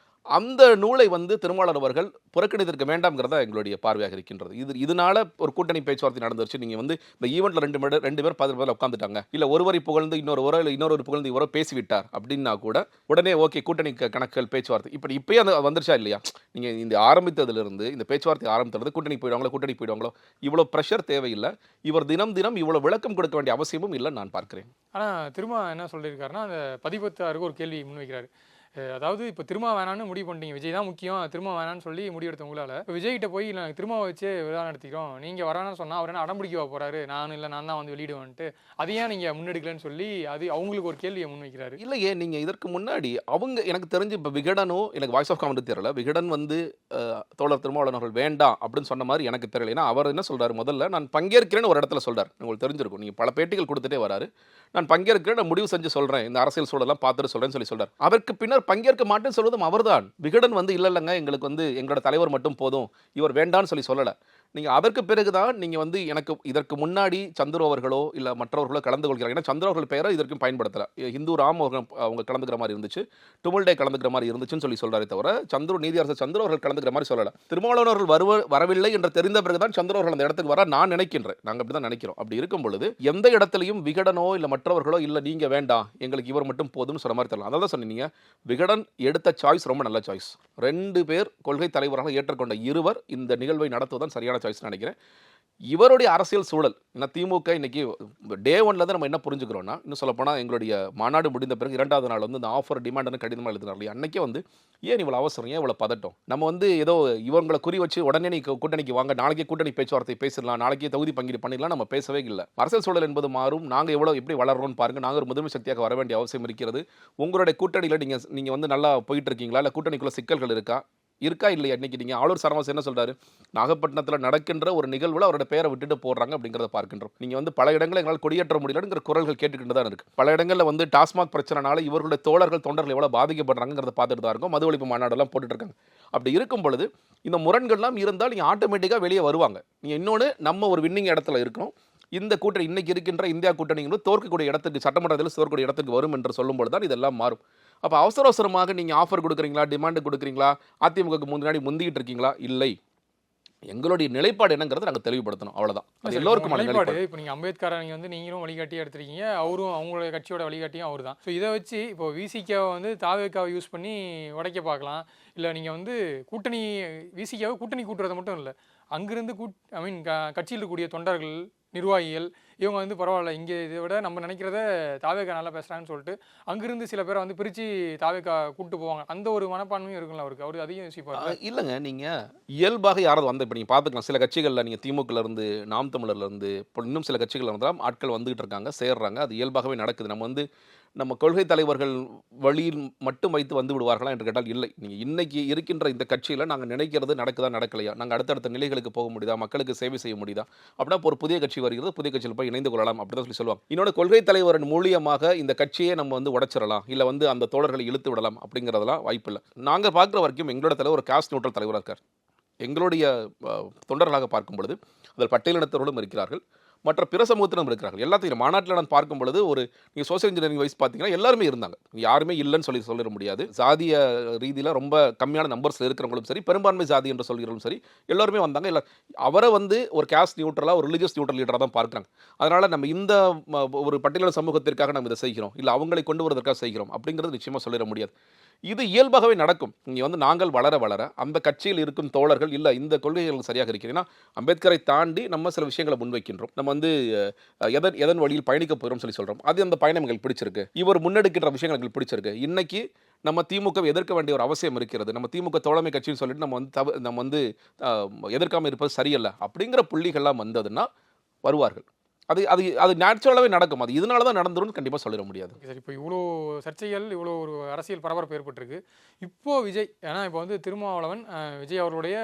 Speaker 3: அந்த நூலை வந்து திருமாவளவன் அவர்கள் புறக்கணித்திருக்க வேண்டாம்ங்கிறதா எங்களுடைய பார்வையாக இருக்கின்றது. இதனால ஒரு கூட்டணி பேச்சுவார்த்தை நடந்துருச்சு. நீங்கள் வந்து இந்த ஈவெண்ட்டில் 2 பேர் பதில் உட்காந்துட்டாங்க, இல்லை ஒருவரை புகழ்ந்து இன்னொரு புகழ்ந்து இவரோ பேசிவிட்டார் அப்படின்னா கூட உடனே ஓகே கூட்டணி கணக்குகள் பேச்சுவார்த்தை இப்பயே அந்த வந்துருச்சா இல்லையா? நீங்கள் இந்த ஆரம்பித்ததிலிருந்து, இந்த பேச்சுவார்த்தை ஆரம்பித்தது கூட்டணி போயிடுவாங்களோ இவ்வளோ ப்ரெஷர் தேவையில்லை. இவர் தினம் இவ்வளோ விளக்கம் கொடுக்க வேண்டிய அவசியமும் இல்லைன்னு நான் பார்க்கிறேன்.
Speaker 2: ஆனால் திரும்ப என்ன சொல்லியிருக்காருன்னா, அந்த 16 ஒரு கேள்வி முன்வைக்கிறாரு. அதாவது இப்போ திரும்ப வேணான்னு முடிவு பண்ணிட்டீங்க, விஜய் தான் முக்கியம், திரும்ப வேணான்னு சொல்லி முடிவெடுத்த உங்களால் இப்போ விஜய்கிட்ட போய் நான் திரும்ப வச்சே விழா நடத்திக்கிறோம், நீங்கள் வரான்னு சொன்னால் அவர் என்ன அடம்பிடிக்க போகிறாரு, நான் தான் வந்து வெளியிடுவேன்ட்டு, அதையே நீங்கள் முன்னெடுக்கலன்னு சொல்லி அது அவங்களுக்கு ஒரு கேள்வியை முன்வைக்கிறாரு.
Speaker 3: இல்லையே, நீங்கள் இதற்கு முன்னாடி அவங்க எனக்கு தெரிஞ்சு இப்போ விகடனோ எனக்கு வாய்ஸ் ஆஃப் காமெண்ட் தெரியல, விகடன் வந்து தோழர் திருமாவளவன் அவர்கள் வேண்டாம் அப்படின்னு சொன்ன மாதிரி எனக்கு தெரியல. ஏன்னா அவர் என்ன சொல்கிறார், முதல்ல நான் பங்கேற்கிறேன்னு ஒரு இடத்துல சொல்கிறார், உங்களுக்கு தெரிஞ்சிருக்கும், நீங்கள் பல பேட்டிகள் கொடுத்துட்டே வராரு, நான் பங்கேற்கிறேன், நான் முடிவு செஞ்சு சொல்கிறேன், இந்த அரசியல் சூழலாம் பார்த்துட்டு சொல்கிறேன்னு சொல்லி சொல்கிறார். அதற்கு பின்னர் பங்கேற்க மாட்டேன்னு சொல்வதும் அவர்தான். விகடன் வந்து இல்லைங்க, எங்களுக்கு வந்து எங்களோட தலைவர் மட்டும் போதும், இவர் வேண்டான்னு சொல்லலை. நீங்கள் அதற்கு பிறகுதான் நீங்கள் வந்து எனக்கு இதற்கு முன்னாடி சந்துரு அவர்களோ இல்லை மற்றவர்களோ கலந்து கொள்கிறாங்க. ஏன்னா சந்துரு அவர்கள் பெயரை இதற்கும் பயன்படுத்தலை. ஹிந்து ராம் அவங்க கலந்துக்கிற மாதிரி இருந்துச்சு, டுமுல்டே கலந்துக்கிற மாதிரி இருந்துச்சுன்னு சொல்கிறாரே தவிர சந்துரு நீதியரசர் சந்துரு அவர்கள் கலந்துக்கிற மாதிரி சொல்லலை. திருமாவளவன் அவர்கள் வரவில்லை என்று தெரிந்த பிறகுதான் சந்துரு அவர்கள் அந்த இடத்துக்கு வர நான் நினைக்கின்றேன். நாங்கள் அப்படி தான் நினைக்கிறோம். அப்படி இருக்கும் பொழுது எந்த இடத்துலையும் விகடனோ இல்லை மற்றவர்களோ இல்லை நீங்கள் வேண்டாம் எங்களுக்கு இவர் மட்டும் போதும்னு சொன்ன மாதிரி தெரியல. அதான் சொன்னீங்க, விகடன் எடுத்த சாய்ஸ் ரொம்ப நல்ல சாய்ஸ். 2 பேர் கொள்கை தலைவராக ஏற்றுக்கொண்ட இருவர் இந்த நிகழ்வை நடத்துவதுதான் சரியான சாய்ஸ் நினைக்கிறேன். இவருடைய அரசியல் சூழல், ஏன்னா திமுக இன்னைக்கு டே 1ல நம்ம என்ன புரிஞ்சுக்கிறோம்னா, இன்னும் சொல்லப்போனால் எங்களுடைய மாநாடு முடிந்த பிறகு 2வது நாள் வந்து இந்த ஆஃபர் டிமாண்ட் கடிதமாக எழுதினார் இல்லையா, அன்னைக்கே வந்து ஏன் இவ்வளோ அவசரம், ஏன் இவ்வளோ பதட்டம், நம்ம வந்து ஏதோ இவங்களை குறி வச்சு உடனே நீ கூட்டணிக்கு வாங்க, நாளைக்கே கூட்டணி பேச்சுவார்த்தை பேசிடலாம், நாளைக்கே தொகுதி பங்கீடு பண்ணிடலாம், நம்ம பேசவே இல்லை. அரசியல் சூழல் என்பது மாறும், நாங்கள் எப்படி வளர்றோம்னு பாருங்கள், நாங்கள் ஒரு முதன்மை சக்தியாக வர வேண்டிய அவசியம் இருக்கிறது. உங்களுடைய கூட்டணியில் நீங்கள் வந்து நல்லா போயிட்டு இருக்கீங்களா, இல்லை கூட்டணிக்குள்ள சிக்கல்கள் இருக்கா இல்லையா? இன்னைக்கு நீங்கள் ஆளுநர் சரவணன் என்ன சொல்கிறாரு, நாகப்பட்டினத்தில் நடக்கின்ற ஒரு நிகழ்வில் அவரோட பேரை விட்டுட்டு போடுறாங்க அப்படிங்கிறத பார்க்கின்றோம். நீங்கள் வந்து பல இடங்களில் எங்களால் கொடியேற்ற முடியலங்கிற குரல்கள் கேட்டுக்கிட்டு தான் இருக்குது. பல இடங்களில் வந்து டாஸ்மாக் பிரச்சனைனால இவர்களுடைய தொண்டர்கள் எவ்வளோ பாதிக்கப்படுறாங்கிறத பார்த்துட்டு தான் இருக்கும். மது ஒழிப்பு மாநாடெல்லாம் போட்டுட்டு இருக்காங்க. அப்படி இருக்கும் பொழுது இந்த முரண்கள்லாம் இருந்தால் நீங்கள் ஆட்டோமேட்டிக்காக வெளியே வருவாங்க. நீங்கள் இன்னொன்று, நம்ம ஒரு வின்னிங் இடத்துல இருக்கணும். இந்த கூட்டணி இன்னைக்கு இருக்கின்ற இந்தியா கூட்டணிகளும் தோற்கக்கூடிய இடத்துக்கு, சட்டமன்றத்தில் தோற்கக்கூடிய இடத்துக்கு வரும் என்று சொல்லும்போது தான் இதெல்லாம் மாறும். அப்போ அவசரமாக நீங்கள் ஆஃபர் கொடுக்குறீங்களா, டிமாண்டு கொடுக்குறீங்களா, அதிமுகவுக்கு முன்னாடி முந்திக்கிட்டு இருக்கீங்களா? இல்லை. எங்களுடைய நிலைப்பாடு என்னங்கிறத நாங்கள் தெளிவுபடுத்தணும், அவ்வளவுதான். அது எல்லோருக்குமான
Speaker 2: நிலைப்பாடு.
Speaker 3: நிலைப்பாடு.
Speaker 2: இப்போ நீங்க அம்பேத்கரை நீங்களும் வழிகாட்டியா எடுத்திருக்கீங்க, அவரும் அவங்களுடைய கட்சியோட வழிகாட்டியும் அவர் தான். ஸோ இதை வச்சு இப்போ விசிகாவை வந்து தாவேக்காவை யூஸ் பண்ணி உடைக்க பார்க்கலாம். இல்லை நீங்கள் வந்து கூட்டணி விசிகாவை கூட்டணி கூட்டுறது மட்டும் இல்லை, அங்கிருந்து கட்சியில் இருக்கக்கூடிய தொண்டர்கள், நிர்வாகிகள் இவங்க வந்து பரவாயில்ல, இங்கே இதை விட நம்ம நினைக்கிறத தாவேக்கா நல்லா பேசுகிறான்னு சொல்லிட்டு அங்கிருந்து சில பேரை வந்து பிரித்து தாவேக்கா கூப்பிட்டு போவாங்க. அந்த ஒரு மனப்பான்மையும் இருக்குல்ல அவருக்கு, அவர் அதையும் யோசிப்பாரு.
Speaker 3: இல்லைங்க, நீங்கள் இயல்பாக யாராவது வந்து இப்போ நீங்கள் பார்த்துக்கலாம், சில கட்சிகளில் நீங்கள் திமுகலேருந்து, நாம் தமிழர்லேருந்து, இப்போ இன்னும் சில கட்சிகள் இருந்தால் ஆட்கள் வந்துகிட்டு இருக்காங்க, சேர்றாங்க. அது இயல்பாகவே நடக்குது. நம்ம வந்து நம்ம கொள்கை தலைவர்கள் வழியில் மட்டும் வைத்து வந்து விடுவார்களா என்று கேட்டால் இல்லை. நீங்கள் இன்னைக்கு இருக்கின்ற இந்த கட்சியில் நாங்கள் நினைக்கிறது நடக்குதா நடக்கலையா, நாங்கள் அடுத்தடுத்த நிலைகளுக்கு போக முடியுதா, மக்களுக்கு சேவை செய்ய முடியுதா, அப்படின்னா ஒரு புதிய கட்சி வருகிறது, புதிய கட்சியில் போய் இணைந்து கொள்ளலாம் அப்படி தான் சொல்லுவாங்க. இன்னொன்று, கொள்கை தலைவரின் மூலியமாக இந்த கட்சியை நம்ம வந்து உடைச்சிடலாம், இல்லை வந்து அந்த தோழர்களை இழுத்து விடலாம் அப்படிங்கிறதெல்லாம் வாய்ப்பு இல்லை. நாங்கள் பார்க்குற வரைக்கும் எங்களோட தலைவர் ஒரு காஸ்ட் நியூட்ரல் தலைவராக இருக்கார். எங்களுடைய தொண்டர்களாக பார்க்கும் பொழுது அதில் பட்டியலினத்தவர்களும் இருக்கிறார்கள், மற்ற பிற சமூகத்திலும் இருக்கிறார்கள். எல்லாத்தையும் மாநாட்டில் நான் பார்க்கும் பொழுது ஒரு நீங்கள் சோசியல் இன்ஜினியரிங் வைஸ் பார்த்தீங்கன்னா எல்லாருமே இருந்தாங்க, யாருமே இல்லைன்னு சொல்லிட முடியாது. சாதிய ரீதியில் ரொம்ப கம்மியான நம்பர்ஸில் இருக்கிறவங்களும் சரி, பெரும்பான்மை சாதி என்று சொல்கிறவங்களும் சரி, எல்லாருமே வந்தாங்க. இல்லை, அவரை வந்து ஒரு கேஸ்ட் நியூட்ரலாக, ஒரு ரிலீஜியஸ் நியூட்ரல் லீடராக தான் பார்க்குறாங்க. அதனால் நம்ம இந்த ஒரு பட்டியலின சமூகத்திற்காக நம்ம இதை செய்கிறோம், இல்லை அவங்களை கொண்டு வருவதற்காக செய்கிறோம் அப்படிங்கிறது நிச்சயமாக சொல்லிட முடியாது. இது இயல்பாகவே நடக்கும். இங்கே வந்து நாங்கள் வளர வளர அந்த கட்சியில் இருக்கும் தோழர்கள் இல்லை இந்த கொள்கைகள் சரியாக இருக்கிறீங்கன்னா, அம்பேத்கரை தாண்டி நம்ம சில விஷயங்களை முன்வைக்கின்றோம், நம்ம வந்து எதன் வழியில் பயணிக்க போகிறோம் சொல்லி சொல்கிறோம். அது அந்த பயணம் எங்களுக்கு பிடிச்சிருக்கு, இவர் முன்னெடுக்கின்ற விஷயங்கள் எங்களுக்கு பிடிச்சிருக்கு. இன்னைக்கு நம்ம திமுகவை எதிர்க்க வேண்டிய ஒரு அவசியம் இருக்கிறது, நம்ம திமுக தோழமை கட்சின்னு சொல்லிட்டு நம்ம வந்து எதிர்க்காமல் இருப்பது சரியல்ல அப்படிங்கிற புள்ளிகள்லாம் வந்ததுன்னா வருவார்கள். அது அது அது நேச்சுரலாகவே நடக்கும். அது இதனால தான் நடந்துரும்னு கண்டிப்பாக சொல்லிட முடியாது.
Speaker 2: சரி, இப்போ இவ்வளோ சர்ச்சைகள், இவ்வளோ ஒரு அரசியல் பரபரப்பு ஏற்பட்டிருக்கு. இப்போது விஜய், ஏன்னா இப்போ வந்து திருமாவளவன் விஜய் அவர்களுடைய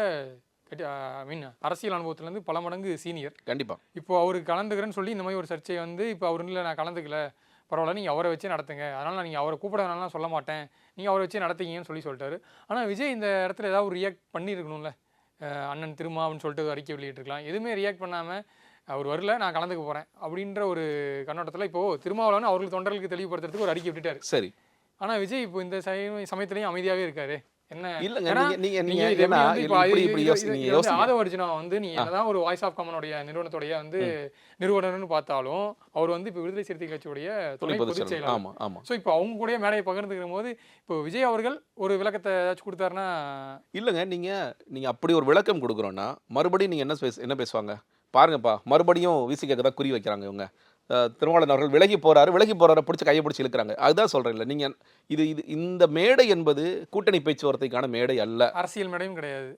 Speaker 2: அரசியல் அனுபவத்துலேருந்து பல மடங்கு சீனியர்.
Speaker 3: கண்டிப்பாக
Speaker 2: இப்போ அவருக்கு கலந்துக்கிறேன்னு சொல்லி இந்த மாதிரி ஒரு சர்ச்சை வந்து இப்போ அவர் இல்லை நான் கலந்துக்கல, பரவாயில்ல நீங்கள் அவரை வச்சே நடத்துங்க, அதனால் நீங்கள் அவரை கூப்பிடனாலாம் சொல்ல மாட்டேன், நீங்கள் அவரை வச்சே நடத்திங்கன்னு சொல்லிட்டாரு. ஆனால் விஜய் இந்த இடத்துல ஏதாவது ஒரு ரியாக்ட் பண்ணியிருக்கணும்ல, அண்ணன் திருமாவன்னு சொல்லிட்டு அறிக்கை வெளியிட்டிருக்கலாம். எதுவுமே ரியாக்ட் பண்ணாமல் அவர் வரல, நான் கலந்துக்க போகிறேன் அப்படின்ற ஒரு கண்ணோட்டத்தில் இப்போது திருமாவளவன் அவர்கள் தொண்டர்களுக்கு தெளிவுபடுத்துறதுக்கு ஒரு அறிக்கை விட்டுட்டார்.
Speaker 3: சரி,
Speaker 2: ஆனால் விஜய் இப்போ இந்த சமயத்துலேயும் அமைதியாகவே இருக்காரு. என்ன ஆதவர்ஜுனா வந்து நீங்க என்னதான் ஒரு வாய்ஸ் ஆஃப் காமனுடைய நிறுவனத்துடைய வந்து நிறுவனர்னு பார்த்தாலும் அவர் வந்து இப்போ விடுதலை சிறுத்தை கட்சியுடைய துணை பொதுச் செயலாளர். ஸோ இப்போ அவங்க கூட மேடையை பகிர்ந்துக்கிற போது இப்போ விஜய் அவர்கள் ஒரு விளக்கத்தை ஏதாச்சும் கொடுத்தாருன்னா?
Speaker 3: இல்லைங்க, நீங்க அப்படி ஒரு விளக்கம் கொடுக்குறோன்னா மறுபடியும் நீங்க என்ன பேசுவாங்க பாருங்கப்பா, மறுபடியும் விசிகாக்கு தான் குறி வைக்கிறாங்க இவங்க. திருமாவளவன் அவர்கள் விலகி போறாரு பிடிச்சி கையை பிடிச்சி இழுக்கிறாங்க. அதுதான் சொல்கிறேன். இல்லை, நீங்கள் இந்த மேடை என்பது கூட்டணி பேச்சுவார்த்தைக்கான மேடை அல்ல,
Speaker 2: அரசியல் மேடையும் கிடையாது.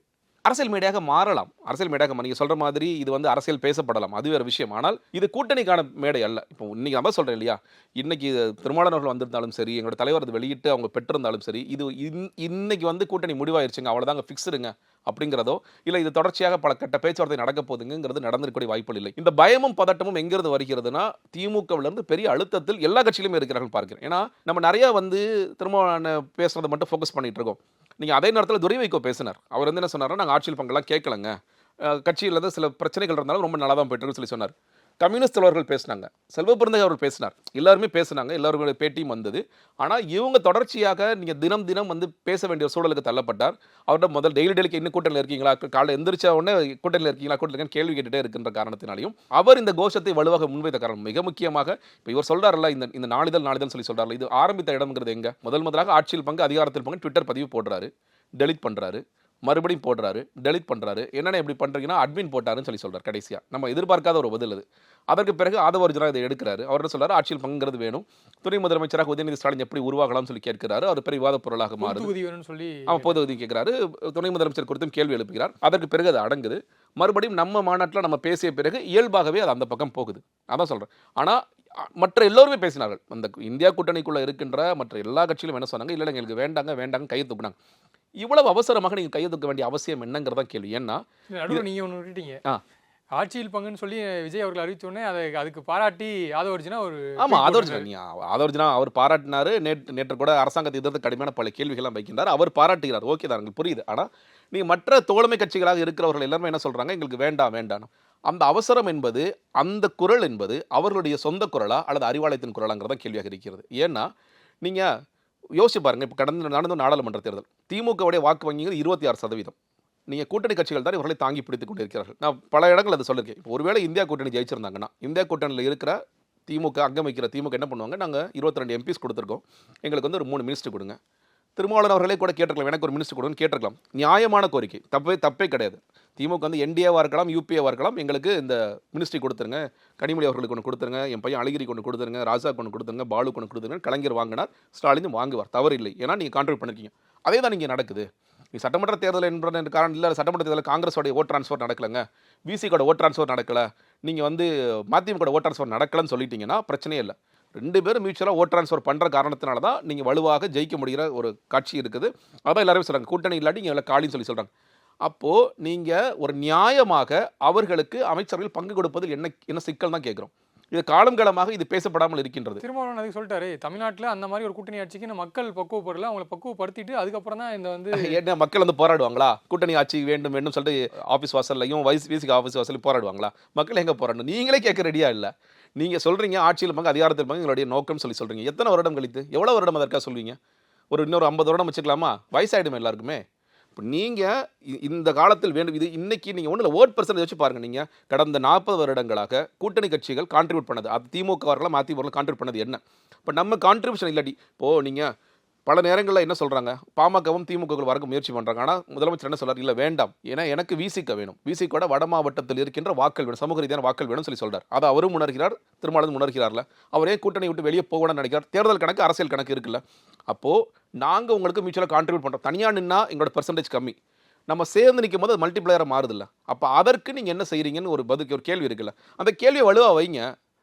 Speaker 3: அரசியல் மேடையாக மாறலாம், அரசியல் மேடையாக நீங்கள் சொல்கிற மாதிரி இது வந்து அரசியல் பேசப்படலாம், அது வேறு விஷயம். ஆனால் இது கூட்டணிக்கான மேடை அல்ல. இப்போ இன்றைக்கி நம்ம சொல்கிறேன் இல்லையா, இன்றைக்கி திருமாவளவன் அவர்கள் வந்திருந்தாலும் சரி, எங்களோட தலைவர் அது வெளியிட்டு அவங்க பெற்றிருந்தாலும் சரி, இது இன்னைக்கு வந்து கூட்டணி முடிவாயிருச்சுங்க, அவ்வளோதாங்க ஃபிக்ஸுடுங்க அப்படிங்கிறதோ, இல்லை இது தொடர்ச்சியாக பல கட்ட பேச்சுவார்த்தை நடக்க போகுதுங்கிறது நடந்திருக்கக்கூடிய வாய்ப்புகள் இல்லை. இந்த பயமும் பதட்டமும் எங்கிருந்து வருகிறதுனா, திமுகவிலிருந்து பெரிய அழுத்தத்தில் எல்லா கட்சியிலுமே இருக்கிறார்கள் பார்க்கிறேன். ஏன்னா நம்ம நிறையா வந்து திருமாவளவன் பேசுகிறத மட்டும் ஃபோக்கஸ் பண்ணிகிட்டு இருக்கோம். நீங்கள் அதே நேரத்தில் துரை வைகோ பேசினார். அவர் வந்து என்ன சொன்னார்னா, நாங்கள் ஆட்சியில் பங்கெல்லாம் கேட்கலங்க, கட்சியில் தான் சில பிரச்சனைகள் இருந்தாலும் ரொம்ப நல்லா தான் போயிட்டு சொல்லி சொன்னார். கம்யூனிஸ்ட் தலைவர்கள் பேசினாங்க, செல்வ பிறந்தகை அவர்கள் பேசினார், எல்லாருமே பேசினாங்க, எல்லாருடைய பேட்டியும் வந்தது. ஆனால் இவங்க தொடர்ச்சியாக நீங்கள் தினம் வந்து பேச வேண்டிய சூழலுக்கு தள்ளப்பட்டார். அவர்கிட்ட முதல் டெய்லிக்கு இன்னும் கூட்டணியில் இருக்கீங்களா, காலையில் எந்திரிச்ச உடனே கூட்டணியில் இருக்கீங்களா கேள்வி கேட்டுகிட்டே இருக்கின்ற காரணத்தினாலையும் அவர் இந்த கோஷத்தை வலுவாக முன்வைத்த காரணம் மிக முக்கியமாக இப்போ இவர் சொல்கிறார்ல, இந்த நாளிதழ் சொல்லி சொல்கிறார்ல, இது ஆரம்பித்த இடம்ங்கிறது எங்கே? முதலாக ஆட்சியில் பங்கு, அதிகாரத்தில் பங்கு ட்விட்டர் பதிவு போடுறாரு, டெலிட் பண்ணுறாரு, மறுபடியும் போடுறாரு, டெலிட் பண்ணுறாரு. என்னென்ன எப்படி பண்ணுறீங்கன்னா அட்மின் போட்டாருன்னு சொல்லி சொல்கிறார். கடைசியாக நம்ம எதிர்பார்க்காத ஒரு பதில் அது. அதற்கு பிறகு ஆதவர்ஜுனா இதை எடுக்கிறாரு. அவர் என்ன சொல்கிறார், ஆட்சியில் பங்குங்கிறது வேணும், துணை முதலமைச்சராக உதயநிதி ஸ்டாலின் எப்படி உருவாகலாம்னு சொல்லி கேட்கிறாரு. அவர் பெரிய விவாத பொருளாக மாறுது. பொது உதவி கேட்கிறாரு, துணை முதலமைச்சர் குறித்தும் கேள்வி எழுப்புகிறார். அதற்கு பிறகு அது அடங்குது. மறுபடியும் நம்ம மாநாட்டில் நம்ம பேசிய பிறகு இயல்பாகவே அது அந்த பக்கம் போகுது. அதான் சொல்கிறேன். ஆனால் மற்ற எல்லோருமே பேசினார்கள். அந்த இந்தியா கூட்டணிக்குள்ளே இருக்கின்ற மற்ற எல்லா கட்சியிலும் என்ன சொன்னாங்க, இல்லை எங்களுக்கு வேண்டாங்க கையை தூக்குனாங்க. இவ்வளவு அவசரமாக நீங்கள் கையை தூக்க வேண்டிய அவசியம் என்னங்கிறதா கேள்வி. ஏன்னா
Speaker 2: நீங்கள் ஒன்று விட்டுட்டீங்க, ஆட்சியில் பங்குன்னு சொல்லி விஜய் அவர்கள் அறிவித்தோடனே அதுக்கு பாராட்டி ஆதவர்ஜுனா ஒரு
Speaker 3: ஆதவர்ஜுனா அவர் பாராட்டினாரு. நேற்று கூட அரசாங்கத்தை எதிர்த்து கடுமையான பல கேள்விகள்லாம் வைக்கின்றார். அவர் பாராட்டுகிறார், ஓகே தான், எங்களுக்கு புரியுது. ஆனால் நீங்கள் மற்ற தோழமை கட்சிகளாக இருக்கிறவர்கள் எல்லாருமே என்ன சொல்கிறாங்க, எங்களுக்கு வேண்டாம். அந்த அவசரம் என்பது, அந்த குரல் என்பது அவர்களுடைய சொந்த குரலா அல்லது அறிவாலயத்தின் குரலாங்கிறத கேள்வியாக இருக்கிறது. ஏன்னா நீங்கள் யோசிச்சு பாருங்க, இப்போ நடந்த நாடாளுமன்ற தேர்தல் திமுகவுடைய வாக்கு வங்கிகள் 26%. நீங்கள் கூட்டணி கட்சிகள் தான் இவர்களை தாங்கி பிடித்துக் கொண்டிருக்கிறார்கள். நான் பல இடங்கள் அதை சொல்லியிருக்கேன். இப்போ ஒருவேளை இந்தியா கூட்டணி ஜெயிச்சிருந்தாங்கன்னா, இந்தியா கூட்டணியில் இருக்கிற திமுக அங்கம் வைக்கிற திமுக என்ன பண்ணுவாங்க, நாங்கள் 22 எம்பிஸ் கொடுத்துருக்கோம், எங்களுக்கு வந்து ஒரு 3 மினிஸ்டர் கொடுங்க. திருமாவளவன் அவர்களே கூட கேட்டிருக்கலாம், எனக்கு ஒரு மினிஸ்டர் கொடுன்னு கேட்டிருக்கலாம். நியாயமான கோரிக்கை, தப்பே கிடையாது. திமுக வந்து என்டிஏவாக இருக்கலாம், யூபிஏவாக இருக்கலாம், எங்களுக்கு இந்த மினிஸ்ட்ரி கொடுத்துருங்க, கனிமொழி அவர்களுக்கு ஒன்று கொடுத்துருங்க, என் பையன் அழகிரி கொண்டு கொடுத்துருங்க, ராஜாக்கு ஒன்று கொடுத்துருங்க, பாலு கொண்டு கொடுத்துருங்க. கலைஞர் வாங்கினார், ஸ்டாலின் வாங்குவார், தவறு இல்லை. ஏன்னா நீங்கள் கான்ட்ரிபியூட் பண்ணிருக்கீங்க. அதே தான் நீங்கள் நடக்குது. நீ சட்டமன்ற தேர்தல் என்ற காரணம் இல்லை, சட்டமன்ற தேர்தல் காங்கிரஸோட ஓட் ட்ரான்ஸ்ஃபர் நடக்கலைங்க, விசிகோட ஓட் ட்ரான்ஸ்ஃபர் நடக்கலை, நீங்கள் வந்து மதிமுக ஓட் ட்ரான்ஸ்ஃபர் நடக்கலன்னு சொல்லிட்டீங்கன்னா பிரச்சனையே இல்லை. 2 பேரும் மியூச்சுவலாக ஓட் ட்ரான்ஸ்ஃபர் பண்ணுற காரணத்தினால தான் நீங்கள் வலுவாக ஜெயிக்க முடிகிற ஒரு காட்சி இருக்குது. அதான் எல்லாருமே சொல்கிறாங்க, கூட்டணி இல்லாட்டி நீங்கள் எல்லாம் காலின்னு சொல்லி சொல்கிறாங்க. அப்போது நீங்கள் ஒரு நியாயமாக அவர்களுக்கு அமைச்சர்கள் பங்கு கொடுப்பதில் என்ன சிக்கல் தான் கேட்குறோம். இது காலங்காலமாக இது பேசப்படாமல் இருக்கின்றது.
Speaker 2: திருமாவளவன் அதுக்கு சொல்லிட்டாரு, தமிழ்நாட்டில் அந்த மாதிரி ஒரு கூட்டணி ஆட்சிக்கு மக்கள் பக்குவப்படல, அவங்களை பக்குவப்படுத்திட்டு அதுக்கப்புறம் தான் இந்த வந்து
Speaker 3: என்ன மக்கள் வந்து போராடுவாங்களா? கூட்டணி ஆட்சி வேண்டும் வேண்டும் சொல்லிட்டு ஆஃபீஸ் வாசல்லையும் விசிக ஆஃபீஸ் வாசலையும் போராடுவாங்களா? மக்கள் எங்கே போராடணும்? நீங்களே கேட்க ரெடியா இல்லை. நீங்கள் சொல்கிறீங்க ஆட்சியில் பங்கு அதிகாரத்தில் பங்கு எங்களுடைய நோக்கம் சொல்லி சொல்கிறீங்க. எத்தனை வருடம் கழித்து, எவ்வளோ வருடம் அதற்காக சொல்வீங்க? இன்னொரு 50 வருடம் வச்சுக்கலாமா? வயசாயிடுமே எல்லாருக்குமே. இப்போ நீங்கள் இந்த காலத்தில் வேண்டும், இது இன்னைக்கு நீங்கள் ஒன்றும் இல்லை, ஓட் பர்சன்டேஜ் வச்சு பாருங்கள். நீங்கள் கடந்த 40 வருடங்களாக கூட்டணி கட்சிகள் கான்ட்ரிபியூட் பண்ணது, அது திமுக அவர்களும் அதிமுக கான்ட்ரிபியூட் பண்ணது என்ன? இப்போ நம்ம கான்ட்ரிபியூஷன் இல்லாட்டி, இப்போது நீங்கள் பல நேரங்களில் என்ன சொல்கிறாங்க, பாமகவும் திமுக வரக்கு முயற்சி பண்ணுறாங்க. ஆனால் முதலமைச்சர் என்ன சொல்கிறார், இல்லை வேண்டாம், ஏன்னா எனக்கு விசிக வேணும், விசிகோட வட மாவட்டத்தில் இருக்கின்ற வாக்கள் வேணும், சமூக ரீதியான வாக்கள் வேணும்னு சொல்லி சொல்கிறார். அதை அவரும் உணர்கிறார், திருமாவளவன் உணர்கிறார்ல. அவரே கூட்டணி விட்டு வெளியே போகணும்னு நினைக்கிறார். தேர்தல் கணக்கு, அரசியல் கணக்கு இருக்குல்ல. அப்போது நாங்கள் உங்களுக்கு மியூச்சுவலாக கான்ட்ரிபியூட் பண்ணுறோம். தனியாக நின்னா எங்களோட பெர்சன்டேஜ் கம்மி, நம்ம சேர்ந்து நிற்கும் போது அது மல்டிப்ளையராக மாறுதில்ல. அப்போ அதற்கு நீங்கள் என்ன செய்கிறீங்கன்னு ஒரு கேள்வி இருக்குல்ல. அந்த கேள்வியை வலுவாக வைங்க.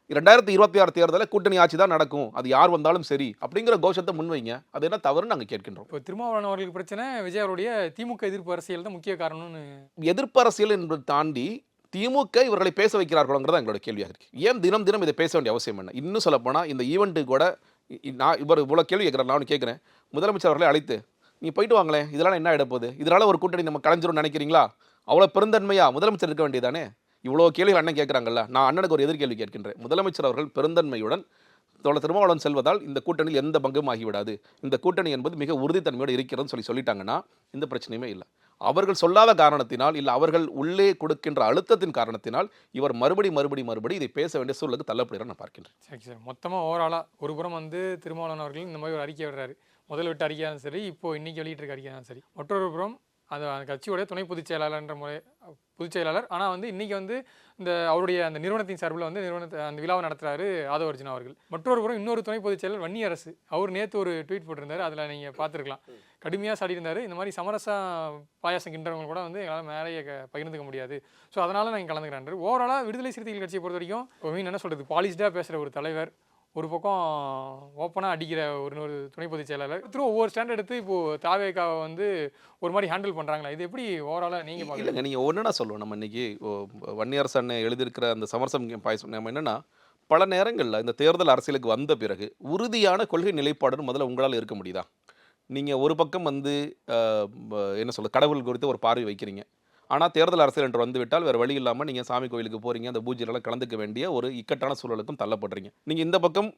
Speaker 3: 2026 தேர்தலில் கூட்டணி ஆட்சி தான் நடக்கும், அது யார் வந்தாலும் சரி அப்படிங்கிற கோஷத்தை முன்வைங்க. அது என்ன தவறுன்னு நாங்கள் கேட்கின்றோம்.
Speaker 2: இப்போ திருமாவளவன் அவர்களுக்கு பிரச்சனை விஜய் அவருடைய திமுக எதிர்ப்பு அரசியல் தான் முக்கிய காரணம்னு.
Speaker 3: எதிர்ப்பு அரசியல் என்பதை தாண்டி திமுக இவர்களை பேச வைக்கிறார்களோங்கிறத எங்களோட கேள்வியாக இருக்கு. ஏன் தினம் தினம் இதை பேச வேண்டிய அவசியம் என்ன? இன்னும் சொல்லப்போனால் இந்த ஈவெண்ட்டு கூட நான் இவ்வளோ கேள்வி கேட்குறேன். நான் கேட்குறேன், முதலமைச்சர் அவர்களை அழைத்து நீங்கள் போயிட்டு வாங்களேன், இதெல்லாம் என்ன எடுப்போது, இதனால் ஒரு கூட்டணி நம்ம கலைஞ்சிரும் நினைக்கிறீங்களா? அவ்வளோ பெருந்தன்மையா முதலமைச்சர் இருக்க வேண்டியதானே? இவ்வளோ கேள்விகள் அண்ணன் கேட்குறாங்கல்ல. நான் அண்ணனுக்கு ஒரு எதிர்கேள்வி கேட்கின்றேன். முதலமைச்சர் அவர்கள் பெருந்தன்மையுடன் திருமாவளவன் செல்வதால் இந்த கூட்டணியில் எந்த பங்கும் ஆகிவிடாது, இந்த கூட்டணி என்பது மிக உறுதித்தன்மையோடு இருக்கிறதுன்னு சொல்லிட்டாங்கன்னா இந்த பிரச்சனையுமே இல்லை. அவர்கள் சொல்லாத காரணத்தினால், இல்லை அவர்கள் உள்ளே கொடுக்கின்ற அழுத்தத்தின் காரணத்தினால் இவர் மறுபடி இதை பேச வேண்டிய சூழலுக்கு தள்ளப்படுகிறார் நான் பார்க்கின்றேன்.
Speaker 2: சரி சார், மொத்தமாக ஓவராலாக ஒரு புறம் வந்து திருமாவளவன் அவர்கள் இந்த மாதிரி ஒரு அறிக்கை விடுறாரு, முதல் விட்டு அறிக்கையாலும் சரி, இப்போ இன்னைக்கு வெளியிட்டிருக்க அறிக்கையாலும் சரி. மற்றொரு புறம் அது கட்சியோடைய துணை பொதுச் செயலாளர்ன்ற முறை பொதுச் செயலாளர், ஆனால் வந்து இன்றைக்கி வந்து இந்த அவருடைய அந்த நிறுவனத்தின் சார்பில் வந்து அந்த விழாவை நடத்துகிறாரு ஆதவ அர்ஜுனா அவர்கள். மற்றொரு புறம் இன்னொரு துணை பொதுச் செயலாளர் வன்னியரசு, அவர் நேற்று ஒரு ட்வீட் போட்டிருந்தார், அதில் நீங்கள் பார்த்துருக்கலாம். கடுமையாக சாடியிருந்தார், இந்த மாதிரி சமரசா பாயாசம் கிண்டவங்க கூட வந்து எங்களால் மேலேயே பகிர்ந்துக்க முடியாது, ஸோ அதனால் நான் கலந்துக்கிறாரு. ஓவராலாக விடுதலை சிறுத்தைகள் கட்சியை பொறுத்த வரைக்கும் இப்போ என்ன சொல்கிறது, பாலிஷ்டாக பேசுகிற ஒரு தலைவர், ஒரு பக்கம் ஓப்பனாக அடிக்கிற ஒரு துணை பொதுச் செயலாளர், ஒவ்வொரு ஸ்டாண்ட் எடுத்து இப்போது தாவேக்காவை வந்து ஒரு மாதிரி ஹேண்டில் பண்ணுறாங்களா? இது எப்படி ஓவராலாக நீங்கள் பார்க்கல?
Speaker 3: இல்லைங்க, நீங்கள் ஒன்றுனா சொல்லுவோம். நம்ம இன்றைக்கி வன்னியரசு அண்ணன் எழுதியிருக்கிற அந்த சமரசம் பாயசம் நம்ம என்னென்னா, பல நேரங்களில் இந்த தேர்தல் அரசியலுக்கு வந்த பிறகு உறுதியான கொள்கை நிலைப்பாடுன்னு முதல்ல உங்களால் இருக்க முடியுதா? நீங்கள் ஒரு பக்கம் வந்து என்ன சொல்ல, கடவுள் குறித்து ஒரு பார்வை வைக்கிறீங்க, ஆனால் தேர்தல் அரசியல் என்று வந்துவிட்டால் வேறு வழி இல்லாமல் நீங்கள் சாமி கோயிலுக்கு போகிறீங்க, அந்த பூஜையெல்லாம் கலந்துக்க வேண்டிய ஒரு இக்கட்டான சூழலுக்கும் தள்ளப்படுறீங்க. நீங்கள் இந்த பக்கம்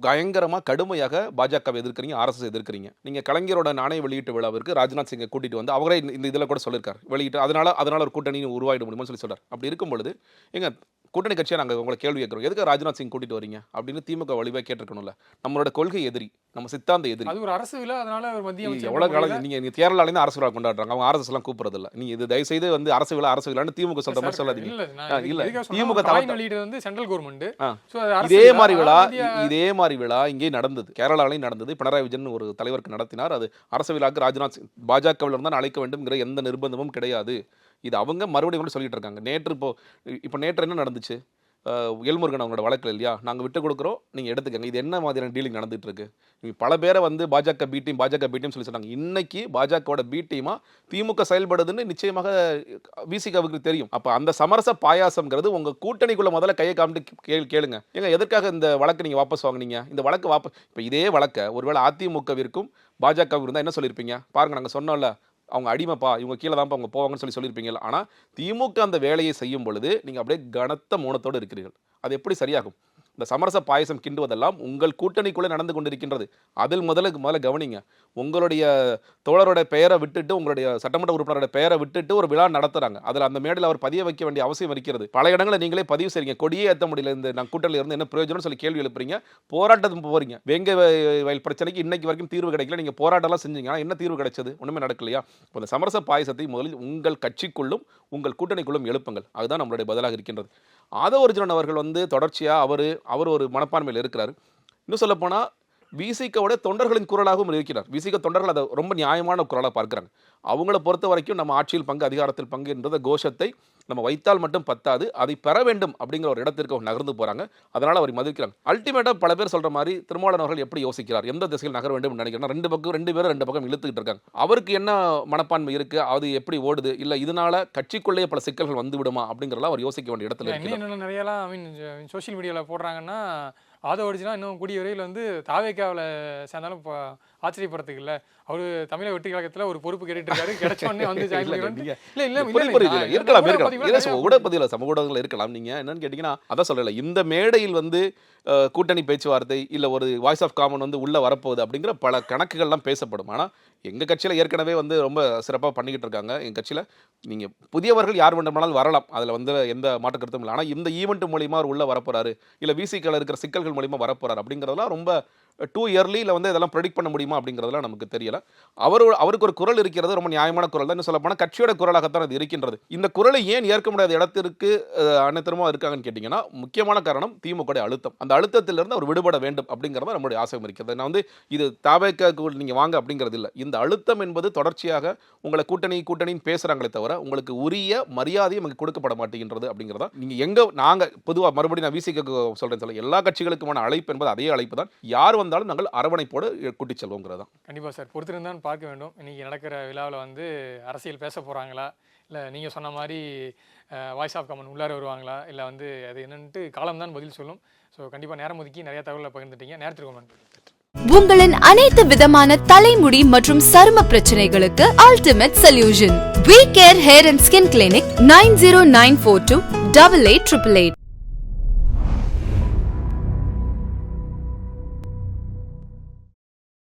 Speaker 3: பயங்கரமாக கடுமையாக பாஜகவை எதிர்க்கிறீங்க, ஆர்எஸ்எஸ் எதிர்க்கிறீங்க. நீங்கள் கலைஞரோட நாணய வெளியீட்டு விழாவிற்கு ராஜ்நாத் சிங்கை கூட்டிகிட்டு வந்து அவரே இந்த இதில் கூட சொல்லியிருக்காரு, வெளியிட்டு அதனால் ஒரு கூட்டணி உருவாயிட முடியும்னு சொல்லி சொல்கிறார். அப்படி இருக்கும் பொழுது எங்க கூட்டணி கட்சியாக நாங்கள் உங்களை கேள்வி கேட்குறோம், எதுக்கு ராஜ்நாத் சிங் கூட்டிட்டு வரீங்க அப்படின்னு திமுக வழிவாக கேட்டிருக்கணும்ல. நம்மளோட கொள்கை எதிரி, நம்ம சித்தாந்த எதிரி.
Speaker 2: அது ஒரு அரசு விழா, அதனால
Speaker 3: எவ்வளோ காலம் நீங்கள் கேரளாலேருந்து அரசு விழா கொண்டாடுறாங்க, அவங்க ஆர்எஸ் எல்லாம் கூப்பிடுறது இல்லை. நீங்கள் இது தயவுசெய்து வந்து அரசு விழான்னு திமுக சொல்கிற மாதிரி சொல்லாதீங்க. இல்லை, திமுக வந்து சென்ட்ரல் கவர்மெண்ட் இதே மாதிரி விழா இங்கே நடந்தது, கேரளாலையும் நடந்தது. பினராயி விஜயன் ஒரு தலைவருக்கு நடத்தினார். அது அரசு விழாக்கு ராஜ்நாத் சிங் பாஜகவில் இருந்தால் அழைக்க வேண்டும்ங்கிற எந்த நிர்பந்தமும் கிடையாது. இது அவங்க மறுபடியும் கூட சொல்லிட்டு இருக்காங்க. நேற்று என்ன நடந்துச்சு, எல்முருகன் அவங்களோட வழக்கில் இல்லையா, நாங்கள் விட்டு கொடுக்குறோம், நீங்கள் எடுத்துக்கங்க. இது என்ன மாதிரியான டீலிங் நடந்துட்டு இருக்கு? பல பேரை வந்து பாஜக பி டீம் சொல்லி சொன்னாங்க. இன்னைக்கு பாஜகவோட பி டீமா திமுக செயல்படுதுன்னு நிச்சயமாக விசிகாவுக்கு தெரியும். அப்போ அந்த சமரச பாயாசம்ங்கிறது உங்கள் கூட்டணிக்குள்ள முதல்ல கையை காமிட்டு கேளுங்க, ஏங்க எதற்காக இந்த வழக்கு நீங்கள் வாபஸ் வாங்கினீங்க? இந்த வழக்கு இப்போ இதே வழக்கை ஒருவேளை அதிமுகவிற்கும் பாஜகவுக்கு இருந்தால் என்ன சொல்லியிருப்பீங்க? பாருங்க, நாங்கள் சொன்னோம்ல, அவங்க அடிமைப்பா, இவங்க கீழே தான்ப்பா அவங்க போவாங்கன்னு சொல்லியிருப்பீங்களா? ஆனால் திமுக அந்த வேலையை செய்யும் பொழுது நீங்கள் அப்படியே கனத்த மௌனத்தோடு இருக்கிறீர்கள். அது எப்படி சரியாகும்? இந்த சமரச பாயசம் கிண்டுவதெல்லாம் உங்கள் கூட்டணிக்குள்ளே நடந்து கொண்டிருக்கின்றது. அதில் முதல்ல கவனிங்க. உங்களுடைய தோழருடைய பெயரை விட்டுட்டு, உங்களுடைய சட்டமன்ற உறுப்பினருடைய பெயரை விட்டுட்டு ஒரு விழா நடத்துறாங்க. அதில் அந்த மேடையில் அவர் பதிய வைக்க வேண்டிய அவசியம் இருக்கிறது. பல இடங்களில் நீங்களே பதிவு செய்றீங்க. கொடியே ஏற்ற முடியல, இந்த நான் கூட்டணியில் இருந்து என்ன பிரயோஜனம் சொல்லி கேள்வி எழுப்புறீங்க. போராட்டத்துக்கு போறீங்க. வேங்க வயல் பிரச்சனைக்கு இன்னைக்கு வரைக்கும் தீர்வு கிடைக்கல. நீங்க போராட்டம்லாம் செஞ்சீங்க, ஆனால் என்ன தீர்வு கிடைச்சது? ஒண்ணுமே நடக்கலையா? இந்த சமரச பாயசத்தை முதலில் உங்கள் கட்சிக்குள்ளும் உங்கள் கூட்டணிக்குள்ளும் எழுப்புங்கள். அதுதான் நம்மளுடைய பதிலாக இருக்கின்றது. ஆதவ அர்ஜுனன் அவர்கள் வந்து தொடர்ச்சியா அவர் ஒரு மனப்பான்மையில் இருக்கிறார். இன்னும் சொல்ல போனா விசிகவோட தொண்டர்களின் குரலாகவும் இருக்கிறார். விசிக தொண்டர்கள் அதை ரொம்ப நியாயமான குரலாக பார்க்கிறாங்க. அவங்கள பொறுத்த வரைக்கும் நம்ம ஆட்சியில் பங்கு, அதிகாரத்தில் பங்கு என்ற கோஷத்தை நம்ம வைத்தால் மட்டும் பத்தாது, அதை பெற வேண்டும் அப்படிங்கிற ஒரு இடத்திற்கு அவங்க நகர்ந்து போறாங்க. அதனால அவர் மதிக்கிறாங்க. அல்டிமேட்டா பல பேர் சொல்ற மாதிரி திருமாவளவன் அவர்கள் எப்படி யோசிக்கிறார், எந்த திசையில் நகர வேண்டும் நினைக்கிறேன். ரெண்டு பேரும் ரெண்டு பக்கம் இழுத்துக்கிட்டு இருக்காங்க. அவருக்கு என்ன மனப்பான்மை இருக்கு, அது எப்படி ஓடுது, இல்ல இதனால கட்சிக்குள்ளேயே பல சிக்கல்கள் வந்து விடுமா அப்படிங்கிறதெல்லாம் அவர் யோசிக்க வேண்டிய இடத்துல இருக்கு.
Speaker 2: நிறைய சோசியல் மீடியால போடுறாங்கன்னா ஆதவ அர்ஜுனா இன்னும் கூடிய விரைவில் வந்து தாவேக்காவில் சேர்ந்தாலும் இப்போ ஆச்சரியப்படுறதுக்கு இல்லை. அவரு தமிழக வெற்றி கழகத்தில் ஒரு பொறுப்பு கேட்டுட்டு இருக்காரு. கிடைச்சோடனே வந்து
Speaker 3: ஊடகப்பதிவில் சமூக ஊடகங்கள் இருக்கலாம். நீங்க என்னன்னு கேட்டீங்கன்னா அதான் சொல்லல, இந்த மேடையில் வந்து கூட்டணி பேச்சுவார்த்தை இல்ல ஒரு வாய்ஸ் ஆஃப் காமன் வந்து உள்ள வரப்போகுது அப்படிங்கிற பல கணக்குகள்லாம் பேசப்படும். ஆனா எங்க கட்சியில ஏற்கனவே வந்து ரொம்ப சிறப்பாக பண்ணிக்கிட்டு இருக்காங்க. எங்க கட்சியில நீங்க புதியவர்கள் யார் வேண்டுமானாலும் வரலாம், அதுல வந்து எந்த மாற்று கருத்தும் இல்லை. ஆனா இந்த ஈவெண்ட் மூலியமா அவர் உள்ள வரப்போறாரு, இல்ல விசிகல இருக்கிற சிக்கல்கள் மூலியமா வரப்போறாரு அப்படிங்கிறதெல்லாம் ரொம்ப டூ இயர்லியில் வந்து இதெல்லாம் ப்ரெடிக்ட் பண்ண முடியுமா அப்படிங்கிறதுலாம் நமக்கு தெரியல. அவருக்கு ஒரு குரல் இருக்கிறது, ரொம்ப நியாயமான குரல் தான். இன்னும் சொல்ல போனால் கட்சியோட குரலாகத்தான் இது இருக்கின்றது. இந்த குரலை ஏன் ஏற்க முடியாத இடத்திற்கு அனைத்தருமா இருக்காங்கன்னு கேட்டிங்கன்னா முக்கியமான காரணம் திமுக அழுத்தம். அந்த அழுத்தத்திலிருந்து அவர் விடுபட வேண்டும் அப்படிங்கிறத நம்மளுடைய ஆசையும் இருக்கிறது. நான் வந்து இது தாவேக்கு நீங்கள் வாங்க அப்படிங்கிறது இல்லை. இந்த அழுத்தம் என்பது தொடர்ச்சியாக உங்களை கூட்டணின்னு பேசுகிறாங்களே தவிர உங்களுக்கு உரிய மரியாதையும் இங்கே கொடுக்கப்பட மாட்டேங்கிறது அப்படிங்கிறதா. நீங்கள் எங்கே நாங்கள் பொதுவாக மறுபடியும் நான் விசிக்கு சொல்கிறேன், எல்லா கட்சிகளுக்குமான அழைப்பு என்பது அதே அழைப்பு தான். யார் வந்தாலும் நாங்கள் அரவணைப்போடு கூட்டி செல்வோங்கிறதா.
Speaker 2: கண்டிப்பாக சார், பொறுத்திருந்தான் பார்க்க வேண்டும். இன்னைக்கு நடக்கிற விழாவில் வந்து அரசியல் பேச போகிறாங்களா, இல்லை நீங்கள் சொன்ன மாதிரி வாய்ஸ் ஆஃப் காமன் உள்ளார வருவாங்களா, இல்லை வந்து அது என்னன்ட்டு காலம் தான் பதில் சொல்லும். ஸோ கண்டிப்பாக நேரம் ஒதுக்கி நிறைய தகவலை பகிர்ந்துட்டீங்க. நேரத்திற்கு நன்றி.
Speaker 1: உங்களின் அனைத்து விதமான தலைமுடி மற்றும் சரும பிரச்சனைகளுக்கு ultimate solution. We Care Hair and Skin Clinic 90942 8888.